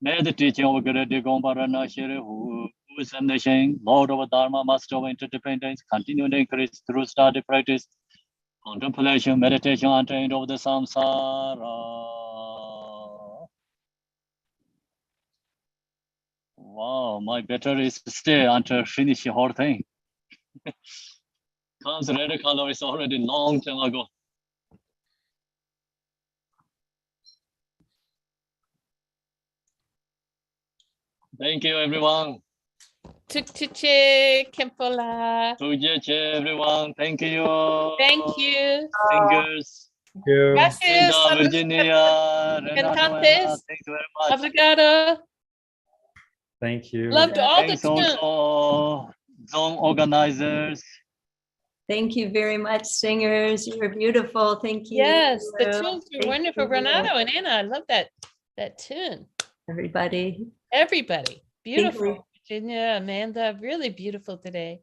May the teaching of Guru Digombarana Shiri, who is omniscient, Lord of Dharma, Master of Interdependence, continue to increase through study, practice, contemplation, meditation, and end of the samsara. Wow, my battery is stay until finish the whole thing. Comes red color is already long time ago. Thank you, everyone. Tuktuche, Kempola. Tujeche, everyone. Thank you. Thank you. Fingers. Gracias. Linda, Virginia, Renato, Cantantes. Emma, thank you very much. Obrigado. Thank you. Loved all the Thanks tunes. also zone organizers. Thank you very much, singers. You were beautiful. Thank you. Yes, the tunes were Thank wonderful. you, Renato and Anna, I love that tune. everybody. Everybody. we- Beautiful. Virginia, Amanda, really beautiful today.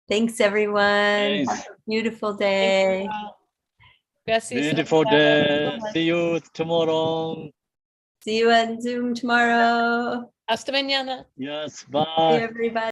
Thanks, everyone. Thanks. Have a beautiful day. Gracias. Beautiful Obrigado. day. See you tomorrow. See you on Zoom tomorrow. Hasta mañana. Yes, See bye. you, everybody.